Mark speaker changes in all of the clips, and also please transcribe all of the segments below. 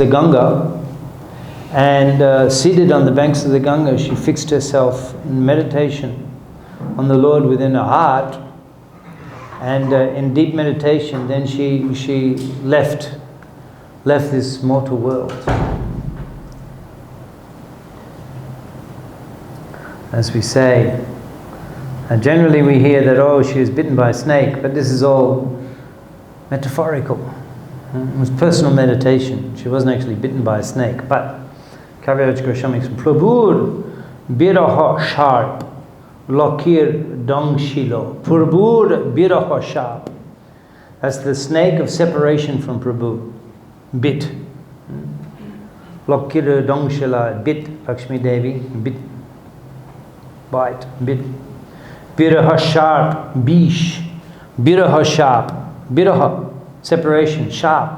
Speaker 1: the Ganga, and seated on the banks of the Ganga, she fixed herself in meditation on the Lord within her heart, and in deep meditation, then she left this mortal world. As we say, and generally we hear that, oh, she was bitten by a snake, but this is all metaphorical. It was personal meditation. She wasn't actually bitten by a snake. But Kaviraj Goswami makes Prabhur biraha sharp lokir dongshilo. Prabhur biraha sharp. That's the snake of separation from Prabhu. Bit. Lokir dongshila, bit. Lakshmi Devi, bit. Bite, bit. Biraha sharp, bish. Biraha sharp. Biraha, separation, sharp.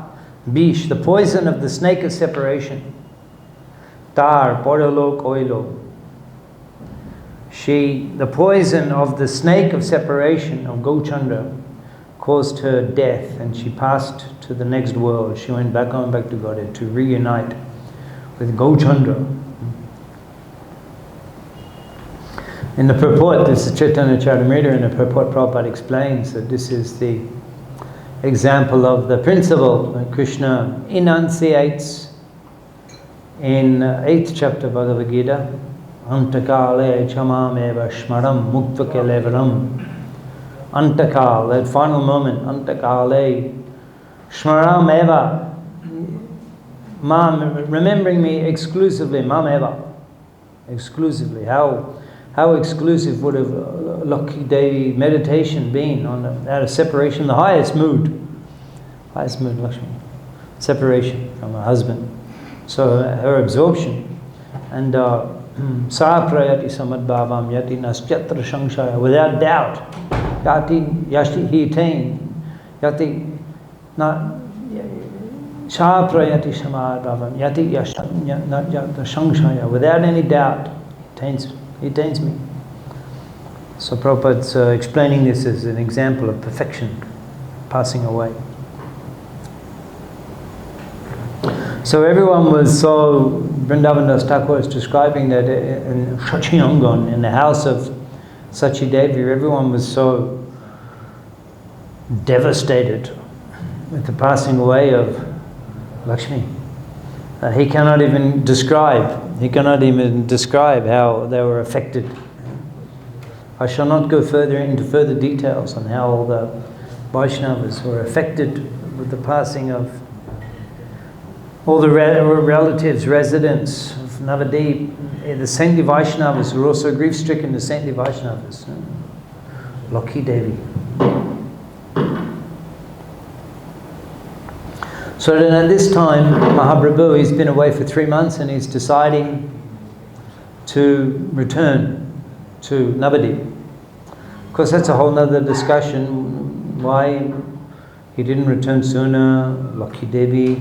Speaker 1: Bish, the poison of the snake of separation. Tar, poralok, oilo. The poison of the snake of separation, of Gauchandra, caused her death, and she passed to the next world. She went back to Godhead to reunite with Gauchandra. In the purport, this is Chaitanya-Caritāmṛta, in the purport Prabhupada explains that this is the example of the principle that Krishna enunciates in 8th chapter of Bhagavad Gita. Antakale chamam eva shmaram mukta kelevaram. Antakal, that final moment, Antakale shmaram eva, mam, remembering me exclusively, mam eva, exclusively. How exclusive would have Lakshmi Devi meditation been on out of separation, the highest mood, Lakshmi, separation from her husband. So her absorption, and saprayati samadbhavam yati nastyatra sangshaya, without doubt, yati he attained, yati not saprayati samadbhavam yati yashtyatra sangshaya, without any doubt, he attains me. So Prabhupada's explaining this as an example of perfection passing away. So everyone was so, Vrindavan Thakur is describing that in Sachiyangan, in the house of Sachi Devi, everyone was so devastated with the passing away of Lakshmi. He cannot even describe how they were affected. I shall not go into further details on how all the Vaishnavas were affected with the passing of all the relatives, residents of Navadip. The saintly Vaishnavas were also grief-stricken, the saintly Vaishnavas. Lakshmi Devi. So then at this time, Mahaprabhu, he's been away for 3 months and he's deciding to return to Navadip. Of course, that's a whole other discussion, why he didn't return sooner, Lakshmi Devi.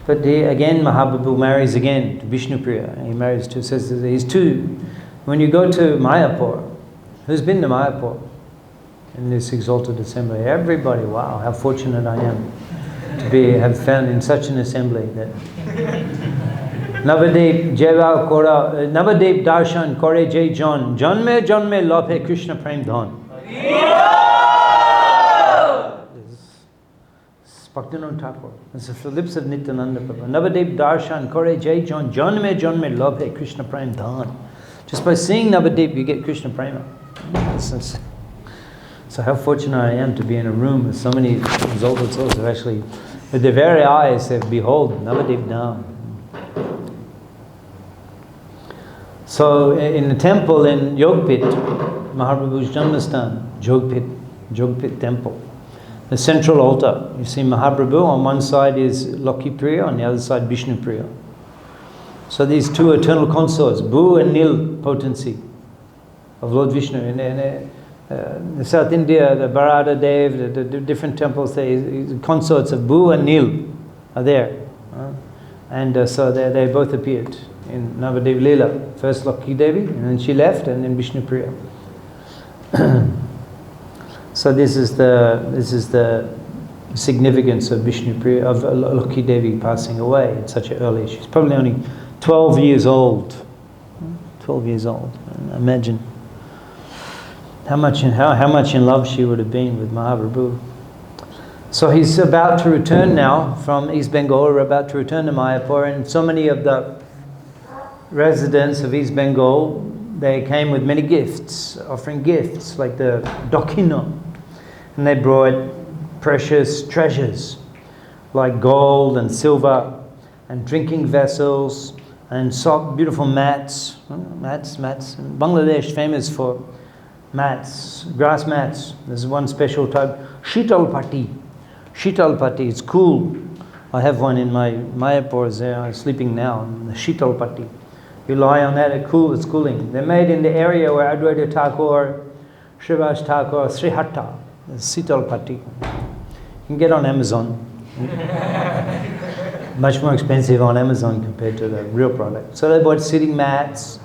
Speaker 1: But again, Mahaprabhu marries again to Vishnupriya. He marries to, says he's two. When you go to Mayapur, who's been to Mayapur in this exalted assembly? Everybody, wow, how fortunate I am to have found in such an assembly that Navadip Jeval Kora Navadip Darshan Kore Jai John Janme Janme Lophe Krishna Prem Dhan. Bhaktivedanta Thakur. This is the lips of Nityananda Prabhu. Navadip Darshan Kore Jai John Janme Janme Lophe Krishna Prem Dhan. Just by seeing Navadip you get Krishna Prema. So how fortunate I am to be in a room with so many exalted souls who actually, with their very eyes, have behold Navadip Dham. So in the temple in Yogpit, Mahaprabhu's Janmastan, Jogpit temple, the central altar, you see Mahaprabhu, on one side is Lakshmi Priya, on the other side Vishnu Priya. So these two eternal consorts, Bhu and Nil potency of Lord Vishnu. In South India, the Bharata Dev, the different temples, the consorts of Bhu and Nil are there. And so they both appeared in Navadev Leela. First Lakshmi Devi, and then she left, and then Vishnu Priya. So this is the significance of Vishnu Priya, of Lakhi Devi passing away at such an early. She's probably only 12 years old. 12 years old. Imagine how much in love she would have been with Mahaprabhu. So he's about to return now from East Bengal. We're about to return to Mayapur, and so many of the residents of East Bengal, they came with many gifts, offering gifts like the Dakina, and they brought precious treasures like gold and silver and drinking vessels and soft, beautiful mats. Bangladesh famous for mats, grass mats. There's one special type, Shital Pati. Shital Pati, it's cool. I have one in my Mayapur there. I'm sleeping now in the Shital Pati. You lie on that, it's cooling. They're made in the area where Advaita Thakur, Srivas Thakur, Srihatta, Shital Pati. You can get on Amazon. Much more expensive on Amazon compared to the real product. So they bought sitting mats,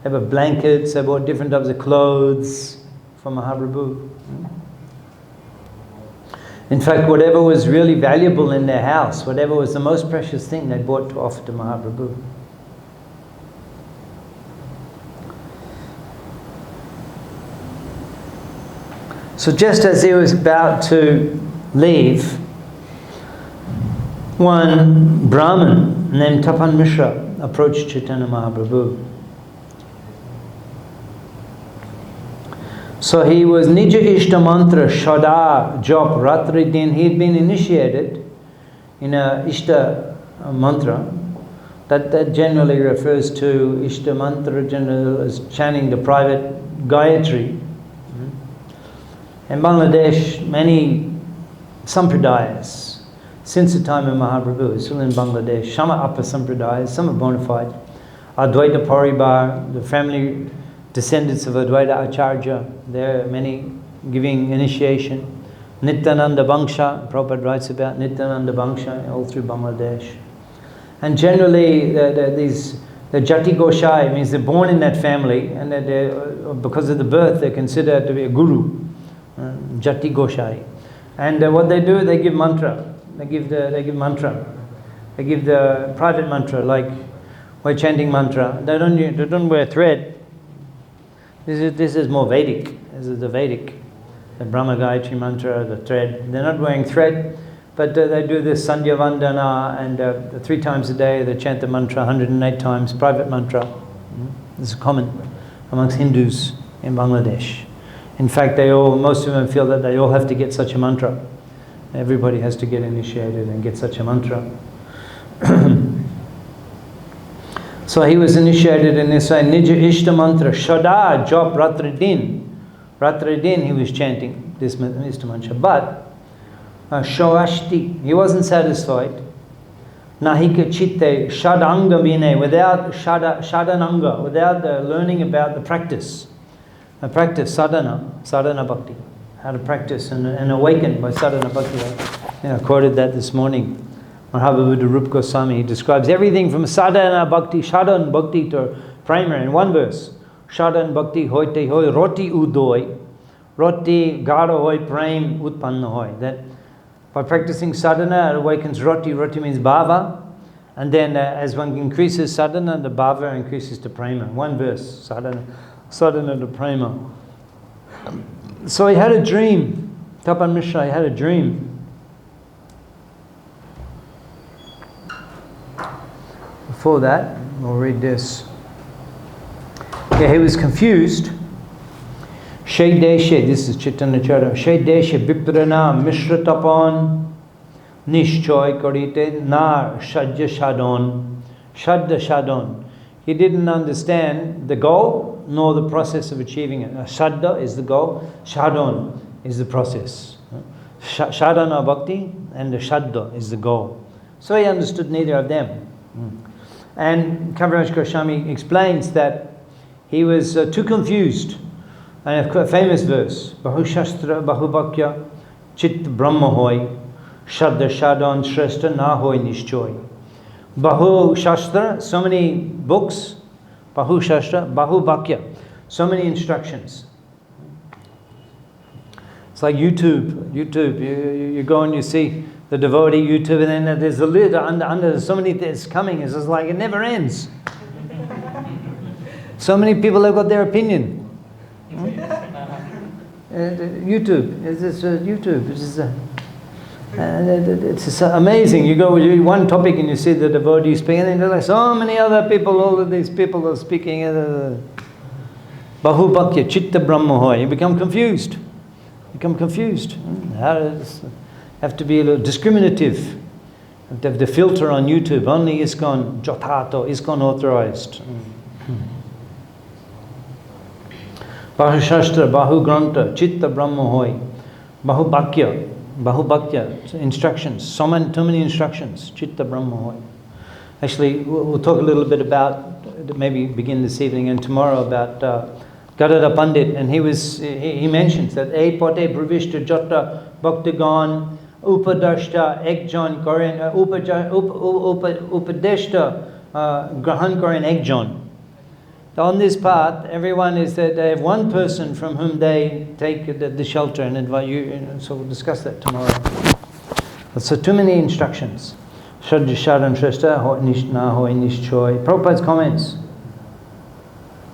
Speaker 1: they bought blankets, they bought different types of clothes for Mahaprabhu. In fact, whatever was really valuable in their house, whatever was the most precious thing, they bought to offer to Mahaprabhu. So just as he was about to leave, one Brahmin named Tapan Mishra approached Chaitanya Mahaprabhu. So he was Nija Ishta Mantra Shada Jop Ratri Din. He had been initiated in a Ishta Mantra that generally refers to Ishta Mantra, generally as chanting the private Gayatri. In Bangladesh, many sampradayas, since the time of Mahaprabhu, is still in Bangladesh. Some are upper sampradayas, some are bona fide. Advaita Paribar, the family descendants of Advaita Acharya, there are many giving initiation. Nityananda Bangsha, Prabhupada writes about Nityananda Bangsha all through Bangladesh. And generally, the Jati Goshai means they're born in that family, and because of the birth, they're considered to be a guru. Jati Goshai. And what they do, they give mantra. They give mantra. They give the private mantra, like we're chanting mantra. They don't wear thread. This is more Vedic. This is the Vedic, the Brahma Gayatri mantra, the thread. They're not wearing thread, but they do this Sandhya Vandana, and 3 times a day they chant the mantra 108 times, private mantra. This is common amongst Hindus in Bangladesh. In fact, most of them feel that they all have to get such a mantra. Everybody has to get initiated and get such a mantra. So he was initiated in this way, Nija Ishta Mantra, Shada Jop Ratri Din. Ratri Din he was chanting this Ishta Mantra. But Shoashti, he wasn't satisfied. Nahika Chitte Shadanga Vine, without Shadananga, without learning about the practice. A practice, sadhana bhakti. How to practice and awaken by sadhana bhakti. I quoted that this morning. Mahaprabhu Rupa Goswami, he describes everything from sadhana bhakti, sadhan bhakti to primary in one verse. Sadhan bhakti hoite hoy roti udoi, roti gara hoy prem utpanna hoy. That by practicing sadhana, it awakens roti. Roti means bhava. And then as one increases sadhana, the bhava increases to prema. One verse, sadhana to prema. So he had a dream. Tapan Mishra, he had a dream. Before that, we'll read this. Okay, he was confused. Shaydeshe, this is Chaitanya Chara. Shaydeshe viprana mishra tapan nishchoy karite nar shadya shadon. Shadya shadon. He didn't understand the goal nor the process of achieving it. Shadda is the goal, shadon is the process. Shadana bhakti and the shadda is the goal. So he understood neither of them. And Kaviraj Goswami explains that he was too confused. And a famous verse, Bahu Shastra Bahu Bhakya Chit Brahma Hoy Shadda Shadon Shrestha Na Hoy Nishchoy. Bahu Shastra, so many books, Bahu Shastra, Bahu Bhakya, so many instructions. It's like YouTube. You go and you see the devotee YouTube, and then there's a lid under so many things coming. It's just like it never ends. So many people have got their opinion. YouTube. It's just YouTube. It's just amazing. You go with one topic and you see the devotee speaking, and there's like so many other people. All of these people are speaking. Bahu Bhakya Chitta Brahma Hoy. You become confused. Have to be a little discriminative. Have to have the filter on YouTube. Only Iskcon Jothato, Iskcon authorized. Bahu Shastra, Bahu Granta, Chitta Brahma Hoy. Bahu Bhakya, instructions. Too many instructions. Chitta Brahma Hoy. Actually, we'll talk a little bit about, maybe begin this evening and tomorrow, about Gadada Pandit, and he mentions that E Pote Pravishta Jota Bhaktagan Upadashta Ekjon Koren Upadeshta Grahan Koren Ekjon. On this path, everyone is that they have one person from whom they take the shelter and invite you. So we'll discuss that tomorrow. So too many instructions. Shraddha Sharan Shrestha Ho Nishna Ho Nishchoy. Prabhupada's comments.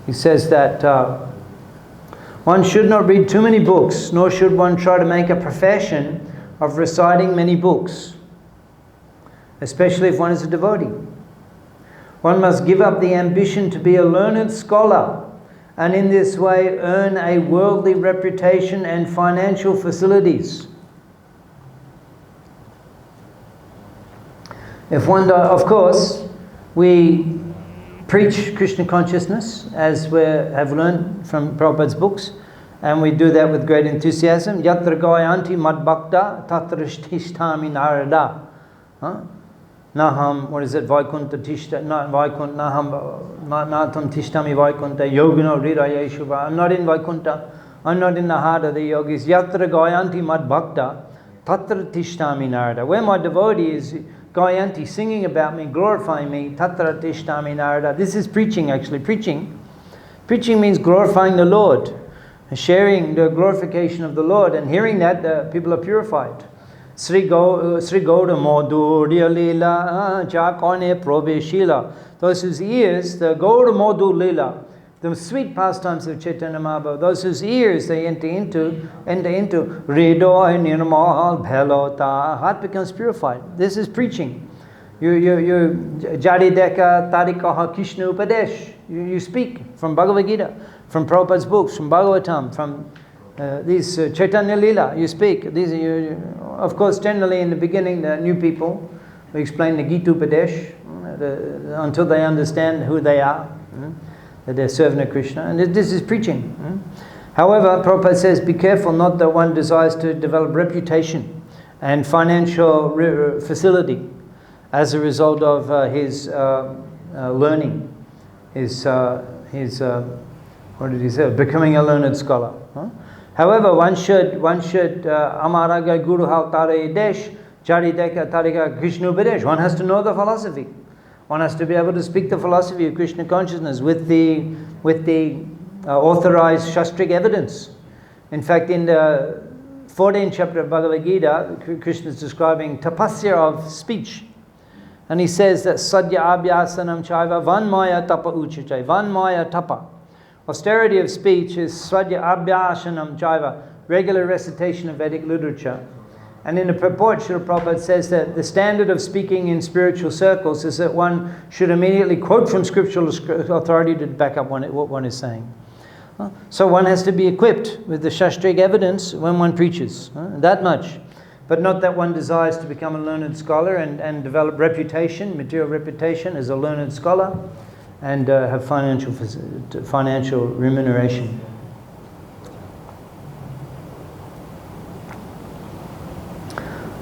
Speaker 1: He says that one should not read too many books, nor should one try to make a profession of reciting many books, especially if one is a devotee. One must give up the ambition to be a learned scholar, and in this way earn a worldly reputation and financial facilities. Of course, we preach Krishna consciousness, as we have learned from Prabhupada's books, and we do that with great enthusiasm. Yatra gayanti mad bhakta tatra tishtami narada. Naham, what is it? Vaikunta tishta, not Vaikunta, natam tishtami Vaikunta, yogino riraya shubha. I'm not in Vaikunta, I'm not in the heart of the yogis. Yatra gayanti mad bhakta tatra tishtami narada. Where my devotee is Gayanti, singing about me, glorifying me, tatra tishtami narada. This is preaching, actually. Preaching means glorifying the Lord, sharing the glorification of the Lord, and hearing that people are purified. Sri Gauda Madhurya Lila Jakone Probeshila. Those whose ears, the Gauda Madhu Lila, the sweet pastimes of Chaitanya Mahaprabhu, those whose ears they enter into Hridoy Nirmal Bhelota, heart becomes purified. This is preaching. You Jarideka Tarikaha Krishna Upadesh. You speak from Bhagavad Gita, from Prabhupada's books, from Bhagavatam, from these Chaitanya Lila. You speak. Of course, generally in the beginning, the new people, we explain the Gita Upadesh until they understand who they are. That they're serving Krishna, and this is preaching. However, Prabhupada says, be careful not that one desires to develop reputation and financial facility as a result of his learning, his what did he say? Becoming a learned scholar. However, one should Amaraga Guru Hautare Desh Charideka Tarika Krishna Upadesh. One has to know the philosophy. One has to be able to speak the philosophy of Krishna consciousness with the authorized shastric evidence. In fact, in the 14th chapter of Bhagavad Gita, Krishna is describing tapasya of speech. And he says that sadhya abhyasanam chaiva vanmaya tapa uchachai. Vanmaya tapa. Austerity of speech is sadhya abhyasanam chaiva, regular recitation of Vedic literature. And in the purport, Srila Prabhupada says that the standard of speaking in spiritual circles is that one should immediately quote from scriptural authority to back up what one is saying. So one has to be equipped with the shastric evidence when one preaches, that much. But not that one desires to become a learned scholar and develop reputation, material reputation as a learned scholar, and have financial remuneration.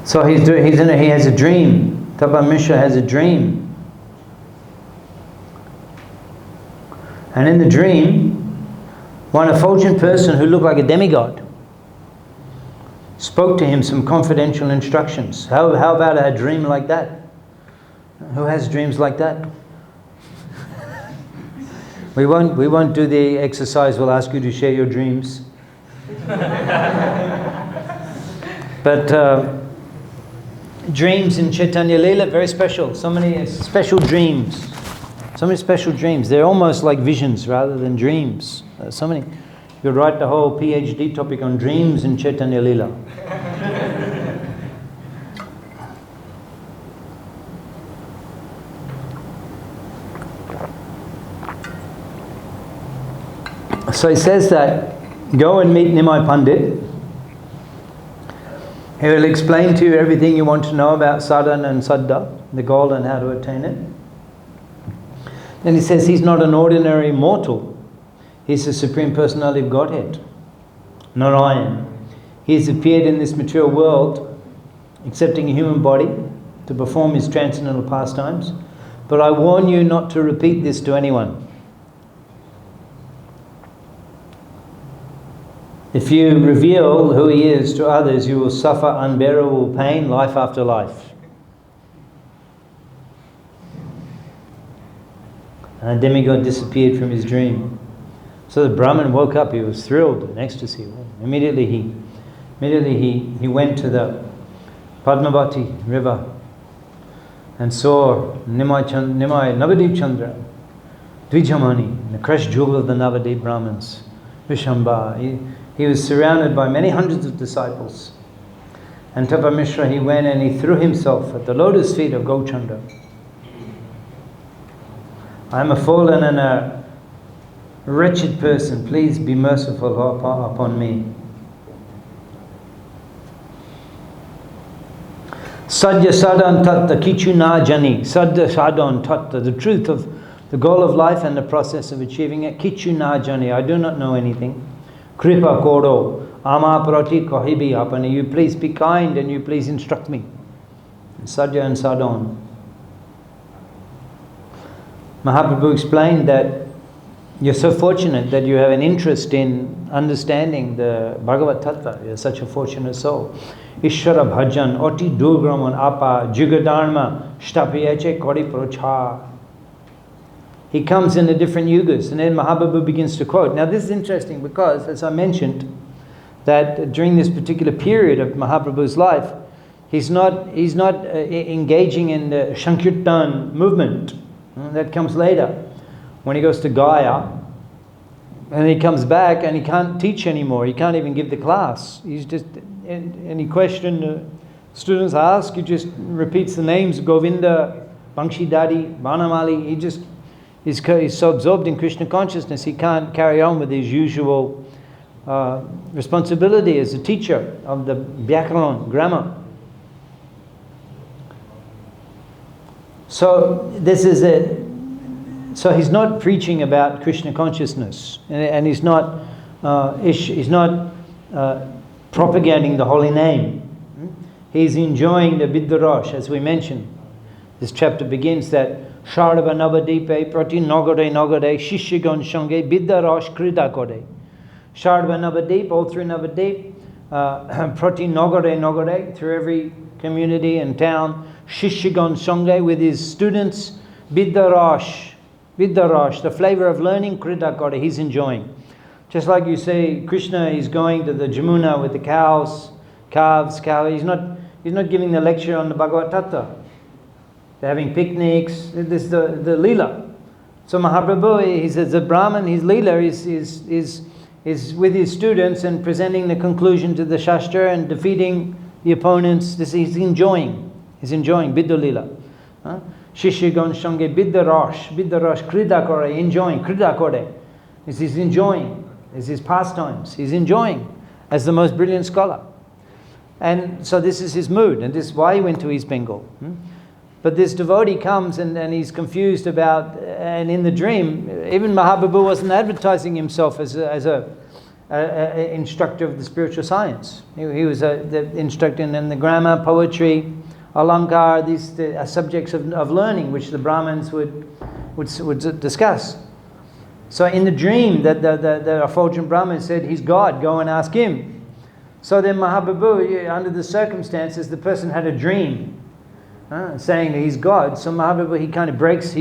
Speaker 1: So he has a dream. Tapa Mishra has a dream. And in the dream, one effulgent person who looked like a demigod spoke to him some confidential instructions. How about a dream like that? Who has dreams like that? We won't do the exercise. We'll ask you to share your dreams. But dreams in Chaitanya Leela, very special. So many special dreams. So many special dreams. They're almost like visions rather than dreams. So many. You could write the whole PhD topic on dreams in Chaitanya Leela. So he says that, go and meet Nimai Pandit. He will explain to you everything you want to know about sadhana and saddha, the goal and how to attain it. Then he says he's not an ordinary mortal. He's the Supreme Personality of Godhead, Narayan. He has appeared in this material world, accepting a human body to perform his transcendental pastimes. But I warn you not to repeat this to anyone. If you reveal who he is to others, you will suffer unbearable pain life after life. And the demigod disappeared from his dream. So the Brahmin woke up, he was thrilled in ecstasy. Immediately he went to the Padmavati river and saw Nimai Navadip Chandra, Dvijamani, the crushed jewel of the Navadip Brahmins, Vishamba. He was surrounded by many hundreds of disciples. And Tapa Mishra, he went and he threw himself at the lotus feet of Gauchandra. I am a fallen and a wretched person. Please be merciful upon me. Sadhya sadhan tatta kichu na jani. Sadhya sadhan tatta, the truth of the goal of life and the process of achieving it. Kichu na jani, I do not know anything. Kripa koro, ama prati kahibi apani. You please be kind and you please instruct me. Sadhya and sadhan. Mahaprabhu explained that you're so fortunate that you have an interest in understanding the Bhagavad Tattva. You're such a fortunate soul. Ishvara bhajan, oti durgraman apa, jugadharma, shtapiyache kori procha. He comes in the different yugas, and then Mahaprabhu begins to quote. Now this is interesting because, as I mentioned, that during this particular period of Mahaprabhu's life, he's not engaging in the Sankirtan movement. That comes later, when he goes to Gaya, and he comes back and he can't teach anymore. He can't even give the class. He's just, any question students ask, he just repeats the names Govinda, Bankshidadi, Banamali. He's so absorbed in Krishna consciousness, he can't carry on with his usual responsibility as a teacher of the Vyakaran, grammar. So this is it. So he's not preaching about Krishna consciousness, and he's not propagating the holy name. He's enjoying the Vidyarash, as we mentioned. This chapter begins that Sharva Navadipe Prati Nagare Nagare Shishigan Shange Vidyarash Krita Kore. Sharva Navadip, all through Navadip, Prati Nagare Nagare, through every community and town, Shishigan Shange, with his students, Vidyarash, the flavor of learning, Krita Kore, he's enjoying. Just like you say, Krishna is going to the Jamuna with the calves. He's not giving the lecture on the Bhagavad Tattva. They're having picnics. This is the Leela. So Mahaprabhu, he says the Brahman, his Leela is with his students and presenting the conclusion to the Shastra and defeating the opponents. He's enjoying Vidya Leela. Shishigan Shange Vidyarash Krida Kore, enjoying, Krida Kore. He's enjoying. It's his pastimes. He's enjoying as the most brilliant scholar. And so this is his mood, and this is why he went to East Bengal. But this devotee comes and he's confused about, and in the dream, even Mahaprabhu wasn't advertising himself as a instructor of the spiritual science. He was the instructor in the grammar, poetry, alankar, these subjects of learning, which the Brahmins would discuss. So in the dream, the effulgent Brahmin said, he's God, go and ask him. So then Mahaprabhu, under the circumstances, the person had a dream, saying that he's God. So Mahaprabhu, he kind of breaks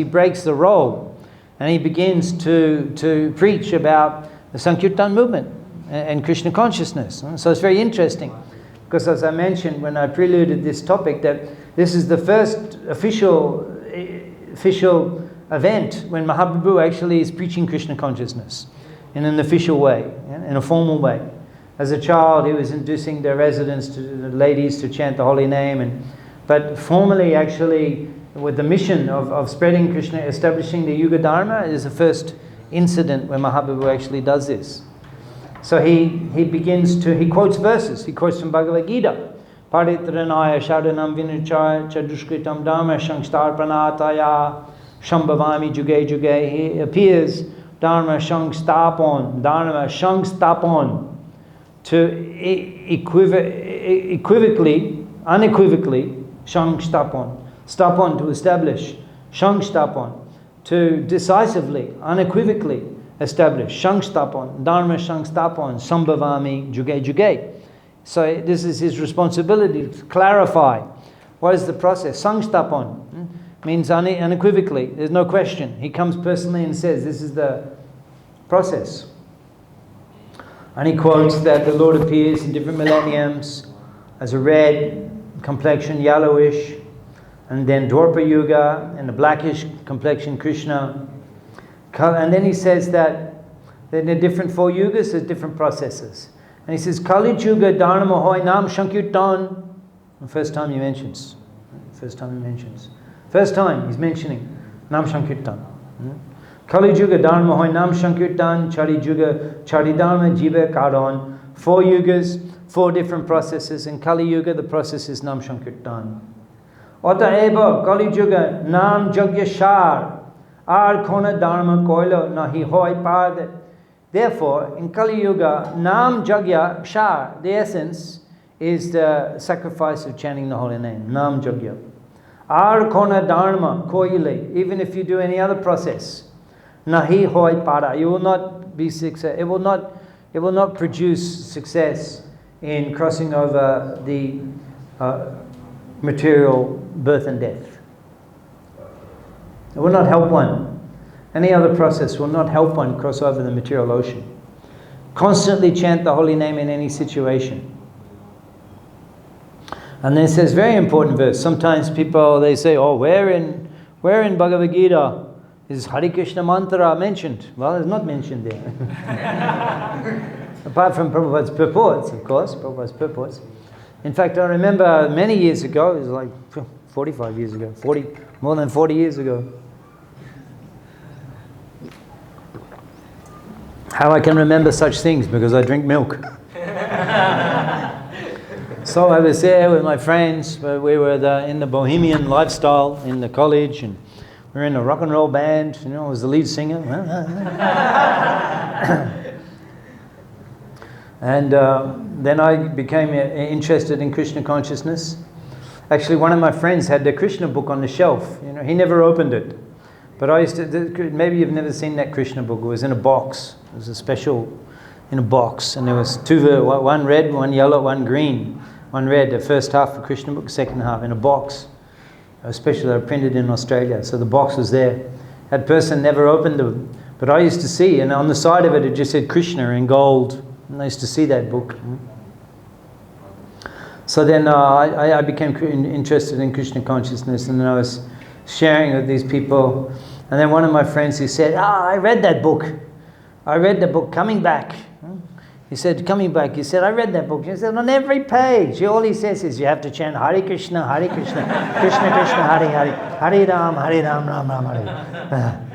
Speaker 1: the role, and he begins to preach about the Sankirtan movement and Krishna consciousness. So it's very interesting. Because as I mentioned when I preluded this topic, that this is the first official event when Mahaprabhu actually is preaching Krishna consciousness in an official way, in a formal way. As a child, he was inducing the residents, the ladies, to chant the holy name, but formally, actually, with the mission of spreading Krishna, establishing the Yuga Dharma, is the first incident where Mahaprabhu actually does this. So he quotes verses. He quotes from Bhagavad Gita. Paritranaya sharanam vinuchaya chadushkritam dharma shangstar pranataya shambhavami juge juge. He appears dharma shangstapon, to unequivocally, shangstapon, stapon to establish, shangstapon to decisively, unequivocally establish, shangstapon, dharma shangstapon, sambhavami juge juge. So this is his responsibility to clarify what is the process. Sangstapon means unequivocally, there's no question. He comes personally and says, this is the process. And he quotes that the Lord appears in different millenniums as a red complexion, yellowish, and then Dwapara Yuga and a blackish complexion Krishna. And then he says that there are different 4 yugas, there's different processes. And he says, Kali Yuga Dharma Hoy Nam Shankirtan. The first time he mentions. First time he's mentioning Nam Shankirtan. Kali Yuga Dharma Hoy Nam Shankirtan, Chari Yuga, Chari Dharma Jiva Karon. 4 yugas, 4 different processes. In Kali Yuga, the process is Nam Shankirtan. Ota Eva, Kali Yuga, Nam Jagya Shar, Ar Kona Dharma Koilo, Nahi Hoy Pad. Therefore, in Kali Yuga, Nam Jagya Shar, the essence is the sacrifice of chanting the holy name. Nam Jagya. Ar Kona Dharma Koile, even if you do any other process. Nahi Hoy Para, you will not be success. It will not produce success in crossing over the material birth and death. It will not help one. Any other process will not help one cross over the material ocean. Constantly chant the holy name in any situation. And then it says, very important verse. Sometimes people, they say, oh, where in Bhagavad Gita is Hare Krishna mantra mentioned? Well, it's not mentioned there. Apart from Prabhupada's purports, of course, Prabhupada's purports. In fact, I remember many years ago, it was like 45 years ago, more than 40 years ago, how I can remember such things, because I drink milk. So I was there with my friends, we were in the bohemian lifestyle in the college, and we were in a rock and roll band, I was the lead singer. And then I became interested in Krishna consciousness. Actually, one of my friends had the Krishna book on the shelf. He never opened it. But I used to, maybe you've never seen that Krishna book. It was in a box. It was a special, in a box. And there was 2, one red, one yellow, one green. One red, the first half of Krishna book, second half, in a box. Especially printed in Australia. So the box was there. That person never opened it. But I used to see, and on the side of it, it just said Krishna in gold. And I used to see that book. So then I became interested in Krishna consciousness, and then I was sharing with these people. And then one of my friends, he said, I read that book. I read the book, Coming Back. He said, Coming Back. He said, I read that book. He said, on every page, all he says is you have to chant Hare Krishna, Hare Krishna, Krishna Krishna, Hare Hare, Hare Ram, Ram Ram, Hare.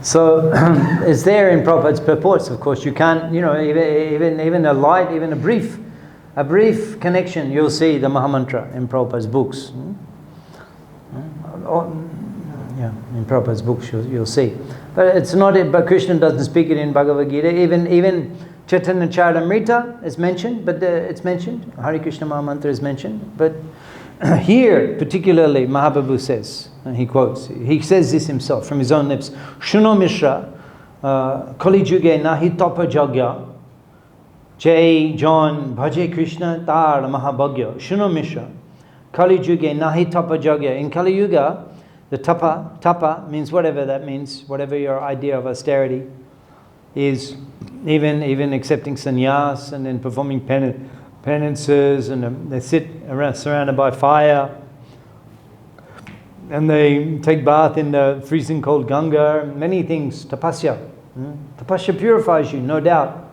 Speaker 1: So it's there in Prabhupada's purports. Of course, you can't, even a light, even a brief connection, you'll see the Mahamantra in Prabhupada's books. In Prabhupada's books you'll see. But it's not it. But Krishna doesn't speak it in Bhagavad Gita. Even Chaitanya-Caritāmṛta is mentioned, but it's mentioned. Hare Krishna Mahamantra is mentioned, but here particularly Mahaprabhu says, and he quotes, he says this himself from his own lips, Shuno Mishra, Kali Juge Nahi Tapa Jagya, Jai John Bhaje Krishna Tar Mahabhagya. Shuno Mishra, Kali Juge Nahi Tapa Jagya. In Kali Yuga, The tapa means whatever that means, whatever your idea of austerity is, even accepting sannyas and then performing penances, and they sit around surrounded by fire, and they take bath in the freezing cold Ganga, many things, tapasya. Tapasya purifies you, no doubt.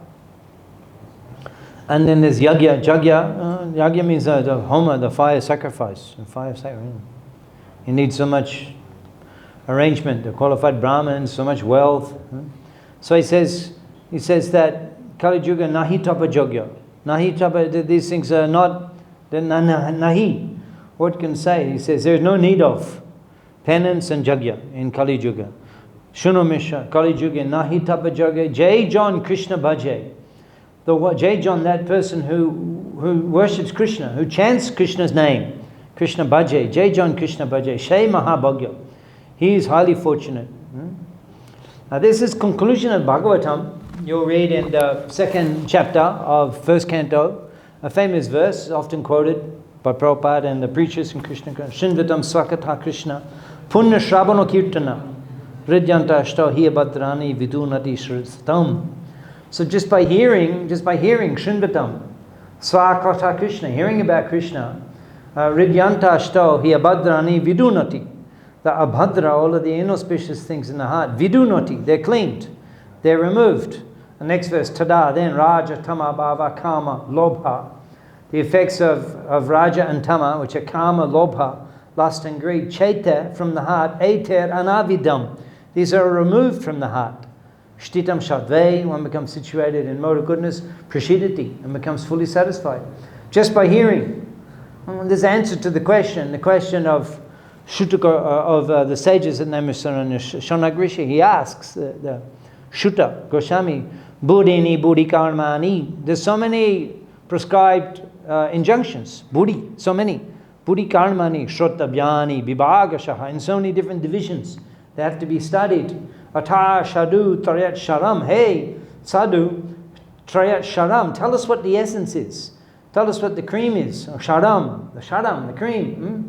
Speaker 1: And then there's yagya. Yagya means the homa, the fire sacrifice. You need so much arrangement, the qualified Brahmins, so much wealth. So he says that Kali Yuga nahi tapa yogya. Nahi tapa, these things are not, nahi. What can say? He says there's no need of penance and yagya in Kali Yuga. Shuno Misha, Kali Yuga nahi tapa yogya. Jai John Krishna bhaje. Jai John, that person who worships Krishna, who chants Krishna's name, Krishna bhaje, Jai John Krishna bhaje, Shai Mahabhagya. He is highly fortunate. Now this is conclusion of Bhagavatam. You'll read in the second chapter of first canto, a famous verse often quoted by Prabhupada and the preachers in Krishna Consciousness. Shinvatam Swakatha Krishna, Punya Shrabano Kirtana, Ridyanta Ashtav Hiya Bhadrani Vidunati Shritam. So just by hearing Shinvatam, Swakatha Krishna, hearing about Krishna, Ridyanta Ashtav Hiya Bhadrani Vidunati, the abhadra, all of the inauspicious things in the heart, vidunati, they're cleaned, they're removed. The next verse, tada, then raja, tama, bhava, kama, lobha. The effects of raja and tama, which are kama, lobha, lust and greed, chaita, from the heart, ater, anavidam. These are removed from the heart. Shtitam shadve, one becomes situated in mode of goodness, prashidati, and becomes fully satisfied. Just by hearing. This answer to the question of Shuta, of the sages in Shanak Rishi. He asks the Shuta Goswami, Buddhini, Buddhi Karmani. There's so many prescribed injunctions. Buddhi, so many. Buddhi Karmani, Shrotabhyani, Vibhagashaha, in so many different divisions. They have to be studied. Ata Shadu Trayat Sharam. Hey, Sadhu, Trayat Sharam. Tell us what the essence is. Tell us what the cream is. Sharam, the cream.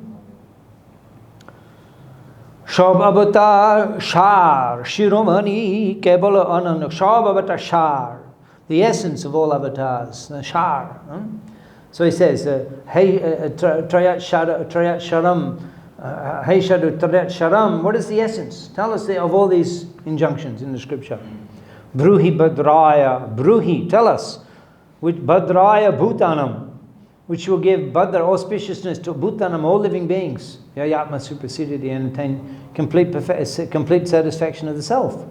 Speaker 1: Shab avatar shar, shiromani kebala anand. Shab avatar shar, the essence of all avatars, the shar. So he says, hey trayat sharam, hey shadu trayat sharam. What is the essence? Tell us of all these injunctions in the scripture. Bruhi badraya, bruhi, tell us, with badraya bhutanam, which will give Bhadra, auspiciousness to Bhutanam, all living beings. Yayatma supersedity, and attain complete satisfaction of the self.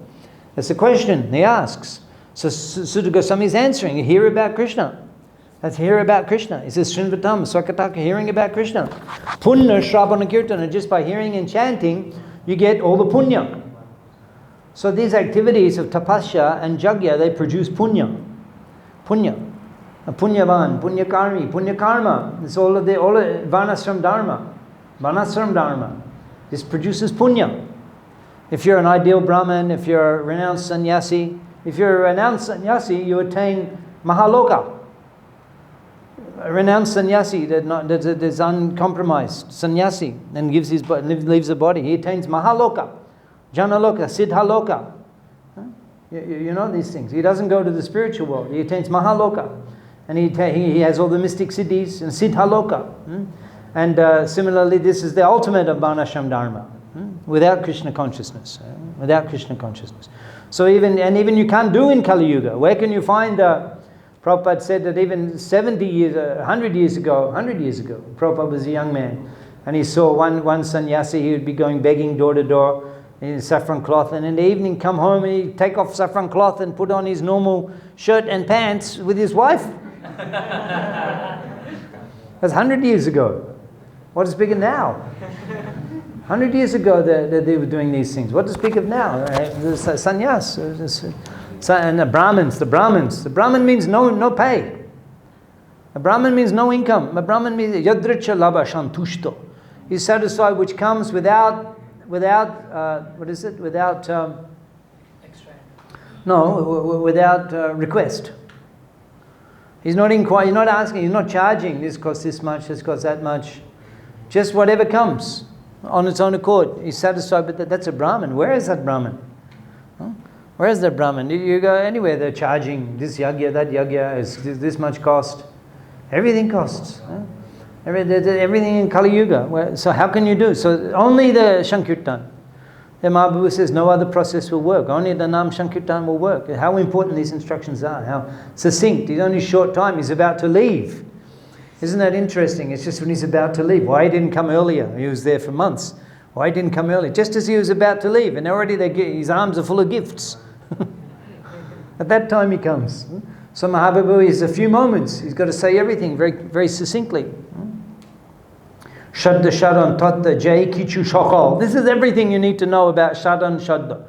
Speaker 1: That's the question he asks. So Sutta Goswami is answering. Hear about Krishna. Let's hear about Krishna. He says, Srinvatam, Swakataka, hearing about Krishna. Punya Shravana Kirtana, just by hearing and chanting, you get all the punya. So these activities of tapasya and jagya, they produce punya. Punya. Punyavan, punyakarmi, punyakarma. It's all of varnashram dharma. Varnashram dharma. This produces punya. If you're an ideal Brahmin, if you're a renounced sannyasi, you attain mahaloka. A renounced sannyasi that is uncompromised, sannyasi, and leaves the body, he attains mahaloka, janaloka, siddhaloka. You know these things. He doesn't go to the spiritual world. He attains mahaloka. And he has all the mystic siddhis and siddhaloka. And similarly, this is the ultimate of varnashram dharma. Without Krishna consciousness. Without Krishna consciousness. So even you can't do in Kali Yuga. Where can you find Prabhupada said that even 100 years ago, Prabhupada was a young man, and he saw one sannyasi. He would be going begging door to door in saffron cloth, and in the evening come home and he'd take off saffron cloth and put on his normal shirt and pants with his wife. That's 100 years ago. What is bigger now? 100 years ago they were doing these things. What to speak of now? The sannyas and the Brahmins. The Brahmin means no pay. A Brahmin means no income. A Brahmin means yadricha labha shantushto. He's satisfied, which comes without what is it? Without request. He's not inquiring, he's not asking, he's not charging, this costs this much, this costs that much. Just whatever comes. on its own accord. He's satisfied with that. That's a Brahmin. Where is that Brahmin? Where is that Brahmin? You go anywhere, they're charging this yagya, that yagya is this much cost. Everything costs. Everything in Kali Yuga. So how can you do? So only the Sankirtan. The Mahaprabhu says no other process will work. Only the Nam Sankirtan will work. How important these instructions are. How succinct. He's only short time. He's about to leave. Isn't that interesting? It's just when he's about to leave. Why he didn't come earlier? He was there for months. Why he didn't come earlier? Just as he was about to leave. And already his arms are full of gifts. At that time he comes. So Mahaprabhu is a few moments. He's got to say everything very, very succinctly. Shadda Shadan Tatta Jai Kichu Shakal. This is everything you need to know about Shadan Shadda.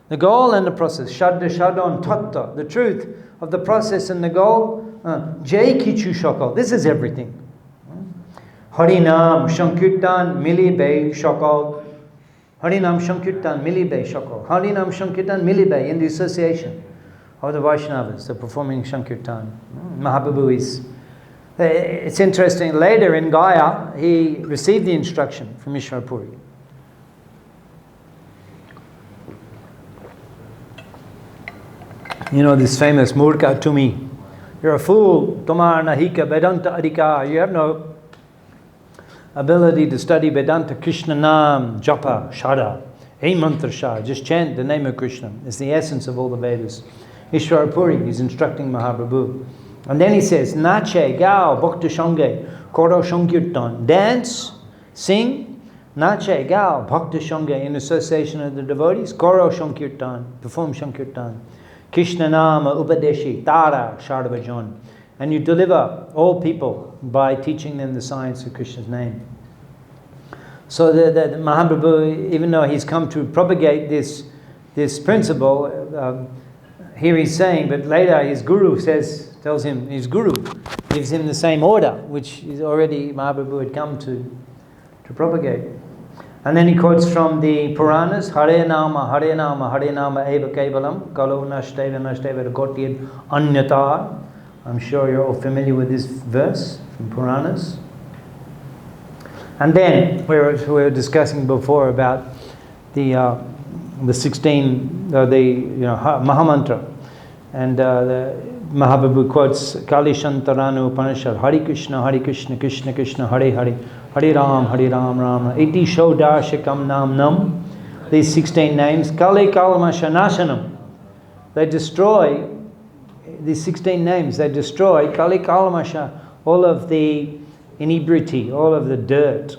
Speaker 1: The goal and the process. Shadda Shadan Tatta. The truth of the process and the goal. Jai Kichu Shakal. This is everything. Harinam Shankirtan Mili Bay Shakal. Harinam Shankirtan Mili Bay Shakal. Harinam Shankirtan Mili Bay, in the association of the Vaishnavas, the performing Shankirtan. Mahaprabhu is. It's interesting, later in Gaya, he received the instruction from Ishwar Puri. You know this famous Murka Tumi. You're a fool. Tomar Nahika Vedanta Adhikar. You have no ability to study Vedanta. Krishna Nam, Japa, Shada, Hey Mantra Shah. Just chant the name of Krishna. It's the essence of all the Vedas. Ishwar Puri is instructing Mahaprabhu. And then he says, Nache, Gao, Bhakta Shange, Koro Shankirtan. Dance, sing, Nache, Gao, Bhakta Shange, in association of the devotees, Koro Shankirtan, perform Shankirtan. Krishna Nama Upadeshi, Tara, Shardavajan. And you deliver all people by teaching them the science of Krishna's name. So the Mahaprabhu, even though he's come to propagate this principle, here he's saying, but later his guru tells him, his guru gives him the same order, which is already Mahaprabhu had come to propagate. And then he quotes from the Puranas, Hare Nama, Hare Nama, Hare Nama, Eva Kevalam, Kalo Nashteva Nashteva Kotiyad Anyata. I'm sure you're all familiar with this verse from Puranas. And then we were discussing before about the 16, Mahamantra. And the Mahaprabhu quotes Kali Shantaranu Upanishad, Hare Krishna, Krishna Krishna, Hare Hare, Hare Ram, Ram. Iti Shodashikam Nam Nam. These 16 names, Kali Kalma Shanashanam. They destroy, these 16 names, they destroy Kali Kalmasha, all of the inebriety, all of the dirt,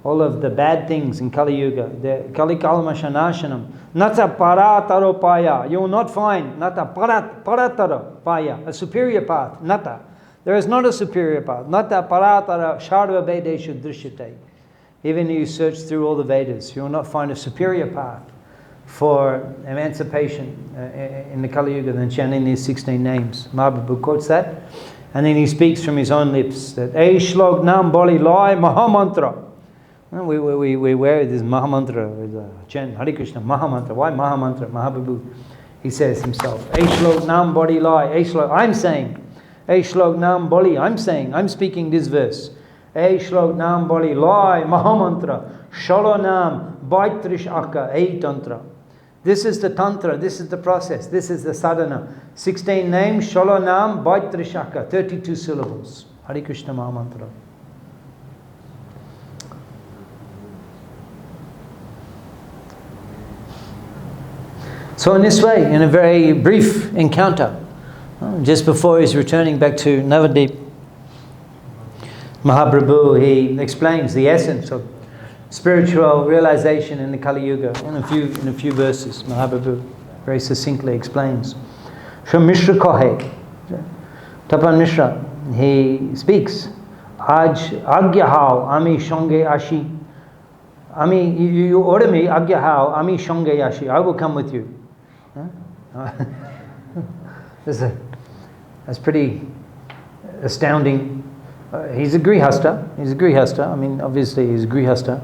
Speaker 1: all of the bad things in Kali Yuga. The Kali Kalmasha Nashanam. Nata parataro paya. You will not find nata parataro paya, a superior path. Nata. There is not a superior path. Nata paratara sharva vedeshu drishyate. Even if you search through all the Vedas, you will not find a superior path for emancipation in the Kali Yuga than chanting these 16 names. Mahaprabhu quotes that. And then he speaks from his own lips that Ei Shlok Nam Boli Lai Mahamantra. We wear this Mahamantra, chant Hare Krishna, Mahamantra. Why Mahamantra? Mahaprabhu, he says himself, Ei Shlok Nam Boli Lai, Ei Shlok, I'm saying, Ei Shlok Nam Boli, I'm speaking this verse. Ei Shlok Nam Boli Lai Mahamantra, Shalo Nam Baitrish Akka, Ei Tantra. This is the Tantra, this is the process, this is the sadhana. 16 names, Shalo Nam Baitrish Akka, 32 syllables. Hare Krishna Mahamantra. So in this way, in a very brief encounter, just before he's returning back to Navadip, Mahaprabhu, he explains the essence of spiritual realization in the Kali Yuga in a few verses. Mahaprabhu very succinctly explains. Shri Mishra Kohe, Tapan Mishra, he speaks. Aj agya hao ami shonge ashi. Ami, you order me, agya hao ami shonge ashi. I will come with you. That's pretty astounding. He's a grihasta. I mean, obviously he's a grihasta.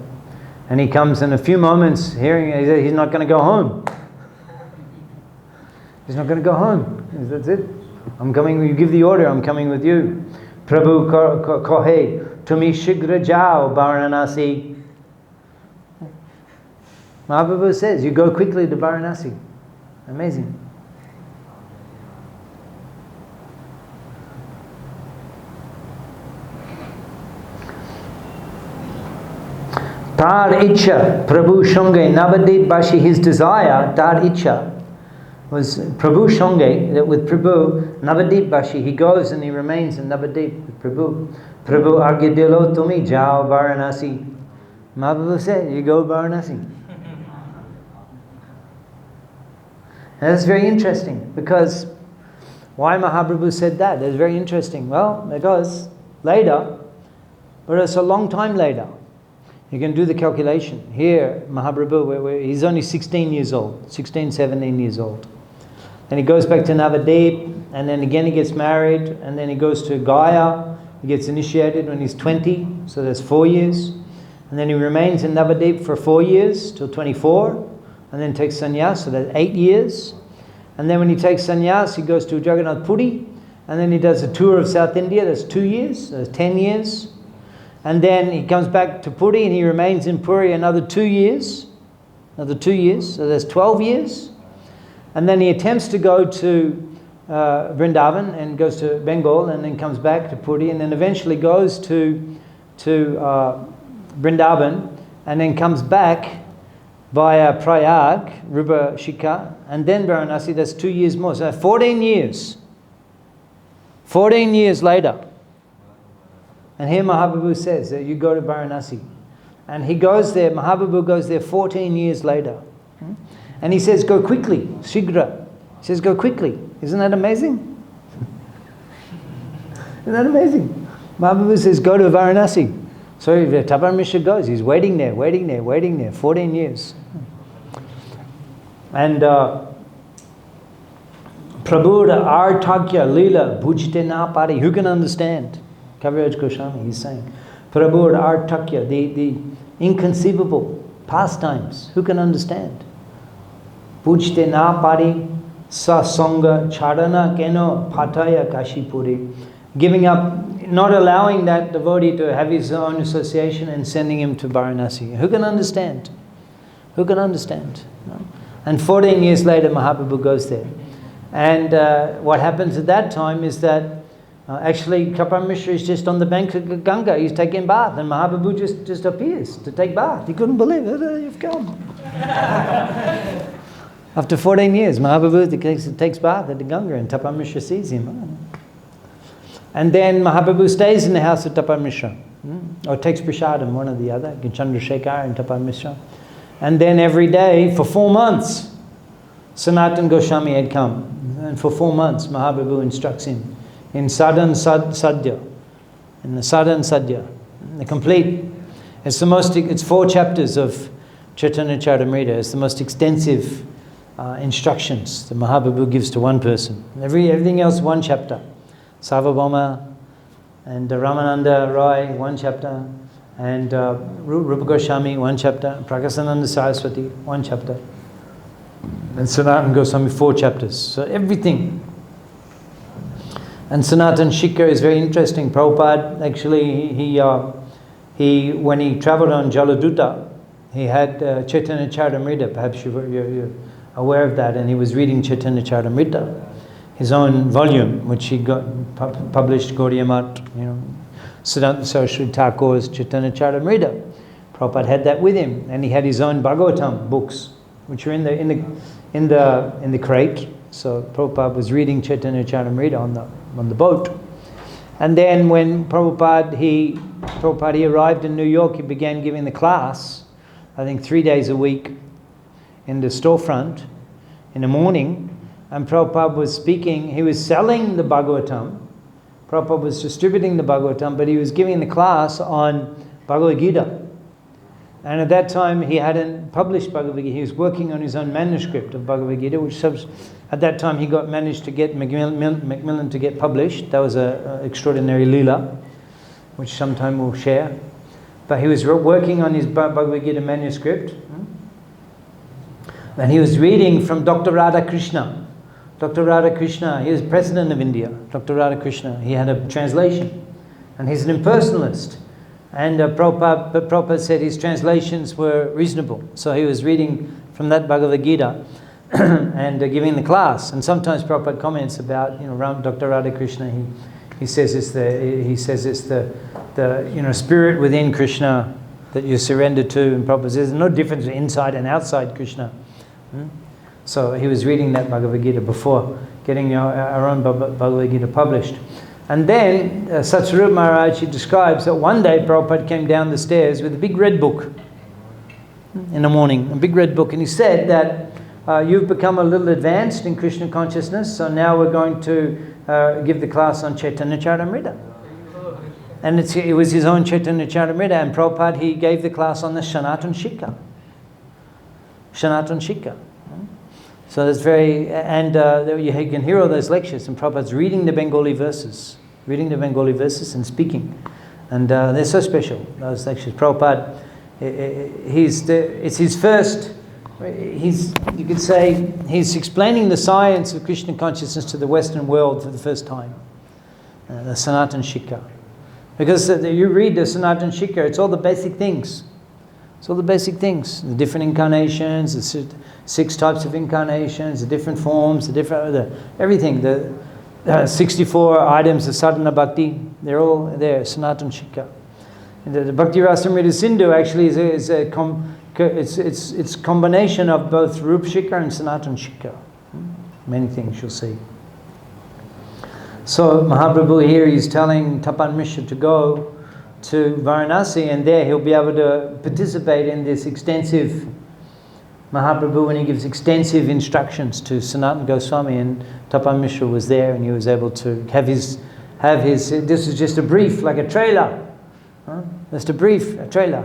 Speaker 1: And he comes in a few moments hearing, he's not going to go home. He's not going to go home. That's it. I'm coming, you give the order, I'm coming with you. Prabhu kohe, tumi shigra jao Varanasi. Mahaprabhu says, you go quickly to Varanasi. Amazing. Tar Icha, Prabhu Shonge, Navadip Bashi, his desire, Tar Icha, was Prabhu Shonge, that with Prabhu, Navadip Bashi, he goes and he remains in Navadip with Prabhu. Prabhu Agya Dilo Tumi, Jao Varanasi. Mahaprabhu said, you go Varanasi. That's very interesting, because why Mahaprabhu said that? That's very interesting. Well, because later, but it's a long time later. You can do the calculation. Here, Mahaprabhu, he's only 16 years old, 16, 17 years old. Then he goes back to Navadip, and then again he gets married, and then he goes to Gaya. He gets initiated when he's 20, so that's 4 years. And then he remains in Navadip for 4 years, till 24, and then takes sannyas, so that's 8 years. And then when he takes sannyas, he goes to Jagannath Puri, and then he does a tour of South India, that's 2 years, so that's 10 years. And then he comes back to Puri and he remains in Puri another 2 years. Another 2 years, so that's 12 years. And then he attempts to go to Vrindavan and goes to Bengal and then comes back to Puri and then eventually goes to Vrindavan and then comes back via Prayag, Rupa Shikha, and then Varanasi, that's 2 years more. So 14 years. 14 years later. And here Mahaprabhu says that you go to Varanasi. And he goes there, Mahaprabhu goes there 14 years later. And he says, go quickly, Shigra. He says, go quickly. Isn't that amazing? Isn't that amazing? Mahaprabhu says, go to Varanasi. So Attapur Mishra goes, he's waiting there, 14 years. And Prabhu Artakya Lila Bhujte Na Pari, who can understand? Kaviraj Goswami, he's saying, Prabhu Artakya, the inconceivable pastimes, who can understand? Bhujte Na Pari Sa Sangha Charana Keno Pataya Kashipuri, giving up, not allowing that devotee to have his own association and sending him to Varanasi. Who can understand? Who can understand? No? And 14 years later, Mahaprabhu goes there. And what happens at that time is that actually Attapur Mishra is just on the bank of Ganga. He's taking bath, and Mahaprabhu just appears to take bath. He couldn't believe it. You've come. After 14 years, Mahaprabhu takes bath at the Ganga, and Attapur Mishra sees him. And then Mahaprabhu stays in the house of Attapur Mishra, or takes prasadam, one or the other, Chandrasekhar and Attapur Mishra. And then every day, for 4 months, Sanatana Goswami had come. And for 4 months, Mahaprabhu instructs him in Sadhan Sadhya, in the Sadhan Sadhya, the complete. It's 4 chapters of Chaitanya-Caritāmṛta. It's the most extensive instructions that Mahaprabhu gives to one person. Everything else, 1 chapter. Sarvabhauma and Ramananda Roy, 1 chapter, and Rupa Goswami, 1 chapter, Prakasananda Saraswati, 1 chapter, and Sanatana Goswami, 4 chapters. So everything. And Sanatana Shikha is very interesting. Prabhupada, actually, he when he travelled on Jaladuta, he had Chaitanya-Caritāmṛta, perhaps you're aware of that, and he was reading Chaitanya-Caritāmṛta, his own volume, which he got published, Gaudiya-Vaishnava, Siddhanta Saraswati Thakur's Chaitanya-Caritāmṛta. Prabhupada had that with him, and he had his own Bhagavatam books, which are in the crate. So Prabhupada was reading Chaitanya-Caritāmṛta on the boat. And then when Prabhupada arrived in New York, he began giving the class, I think 3 days a week, in the storefront in the morning. And Prabhupada was speaking, he was selling the Bhagavatam. Prabhupada was distributing the Bhagavatam, but he was giving the class on Bhagavad Gita. And at that time, he hadn't published Bhagavad Gita. He was working on his own manuscript of Bhagavad Gita, which at that time he managed to get Macmillan to get published. That was an extraordinary leela, which sometime we'll share. But he was working on his Bhagavad Gita manuscript. And he was reading from Dr. Radha Krishna. Dr. Radha Krishna, he was president of India. Dr. Radha Krishna, he had a translation. And he's an impersonalist. And Prabhupada said his translations were reasonable. So he was reading from that Bhagavad Gita and giving the class. And sometimes Prabhupada comments about, Dr. Hare Krishna. He says it's the spirit within Krishna that you surrender to. And Prabhupada says there's no difference inside and outside Krishna. So he was reading that Bhagavad Gita before getting our own Bhagavad Gita published. And then Satsvarup Maharaj, he describes that one day Prabhupada came down the stairs with a big red book in the morning, a big red book, and he said that you've become a little advanced in Krishna consciousness, so now we're going to give the class on Chaitanya-Caritāmṛta. And it was his own Chaitanya-Caritāmṛta, and Prabhupada, he gave the class on the Sanatana Shikha. Sanatana Shikha. So that's very, and you can hear all those lectures, and Prabhupada's reading the Bengali verses and speaking. And they're so special, those lectures. Prabhupada, it's his first, you could say, he's explaining the science of Krishna consciousness to the Western world for the first time. The Sanatana Shikha. Because you read the Sanatana Shikha, it's all the basic things. It's all the basic things. The different incarnations, the 6 types of incarnations, the different forms, everything. The 64 items of sadhana bhakti, they're all there, Sanatana Shikha. The Bhakti Rasamrita Sindhu actually is it's combination of both Rupa Shikha and Sanatana Shikha. Many things you'll see. So Mahaprabhu here, he's telling Tapan Mishra to go to Varanasi, and there he'll be able to participate in this extensive Mahaprabhu, when he gives extensive instructions to Sanatana Goswami, and Tapan Mishra was there, and he was able to have his this is just a brief, like a trailer, just a trailer,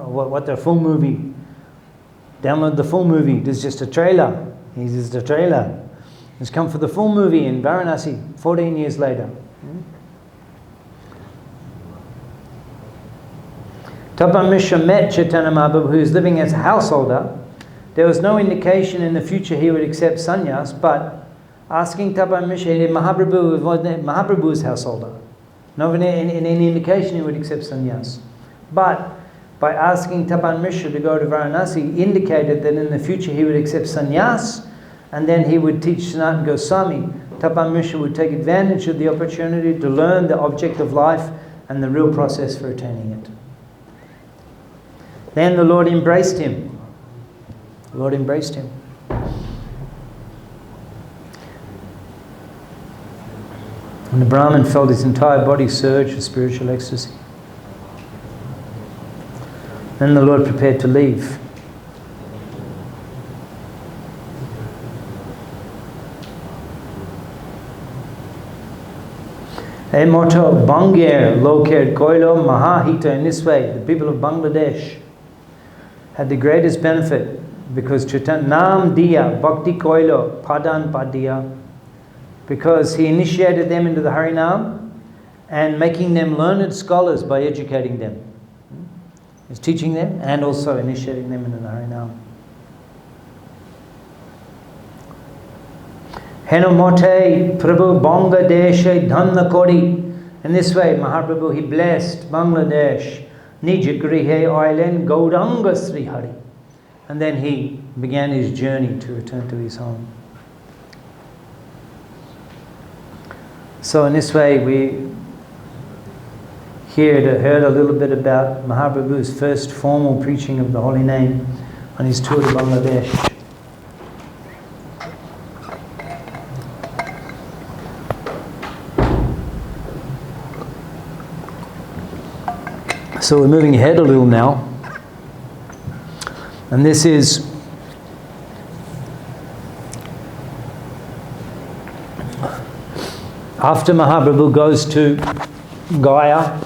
Speaker 1: what the full movie, download the full movie, this is just a trailer, he's just a trailer. He's come for the full movie in Varanasi 14 years later. Tapan Mishra met Chaitanya Mahaprabhu, who was living as a householder. There was no indication in the future he would accept sannyas, but asking Tapan Mishra, Mahaprabhu's householder, no any indication he would accept sannyas. But by asking Tapan Mishra to go to Varanasi, indicated that in the future he would accept sannyas, and then he would teach Sanatana Goswami. Tapan Mishra would take advantage of the opportunity to learn the object of life and the real process for attaining it. Then the Lord embraced him. The Lord embraced him. And the Brahmin felt his entire body surge with spiritual ecstasy. Then the Lord prepared to leave. Emoto Bangir Loker Koilo Mahahita. In this way, the people of Bangladesh had the greatest benefit, because Chaitanya Nam Diya Bhakti Koilo Padan Padya, because he initiated them into the Harinam and making them learned scholars by educating them. He's teaching them and also initiating them into the Harinam. Henomote Prabhu Bangladesh Dhanna Kodi. In this way, Mahaprabhu, he blessed Bangladesh. Nija Grihe Island Gauranga Sri Hari. And then he began his journey to return to his home. So in this way, we heard a little bit about Mahaprabhu's first formal preaching of the holy name on his tour to Bangladesh. So we're moving ahead a little now. And this is after Mahaprabhu goes to Gaya.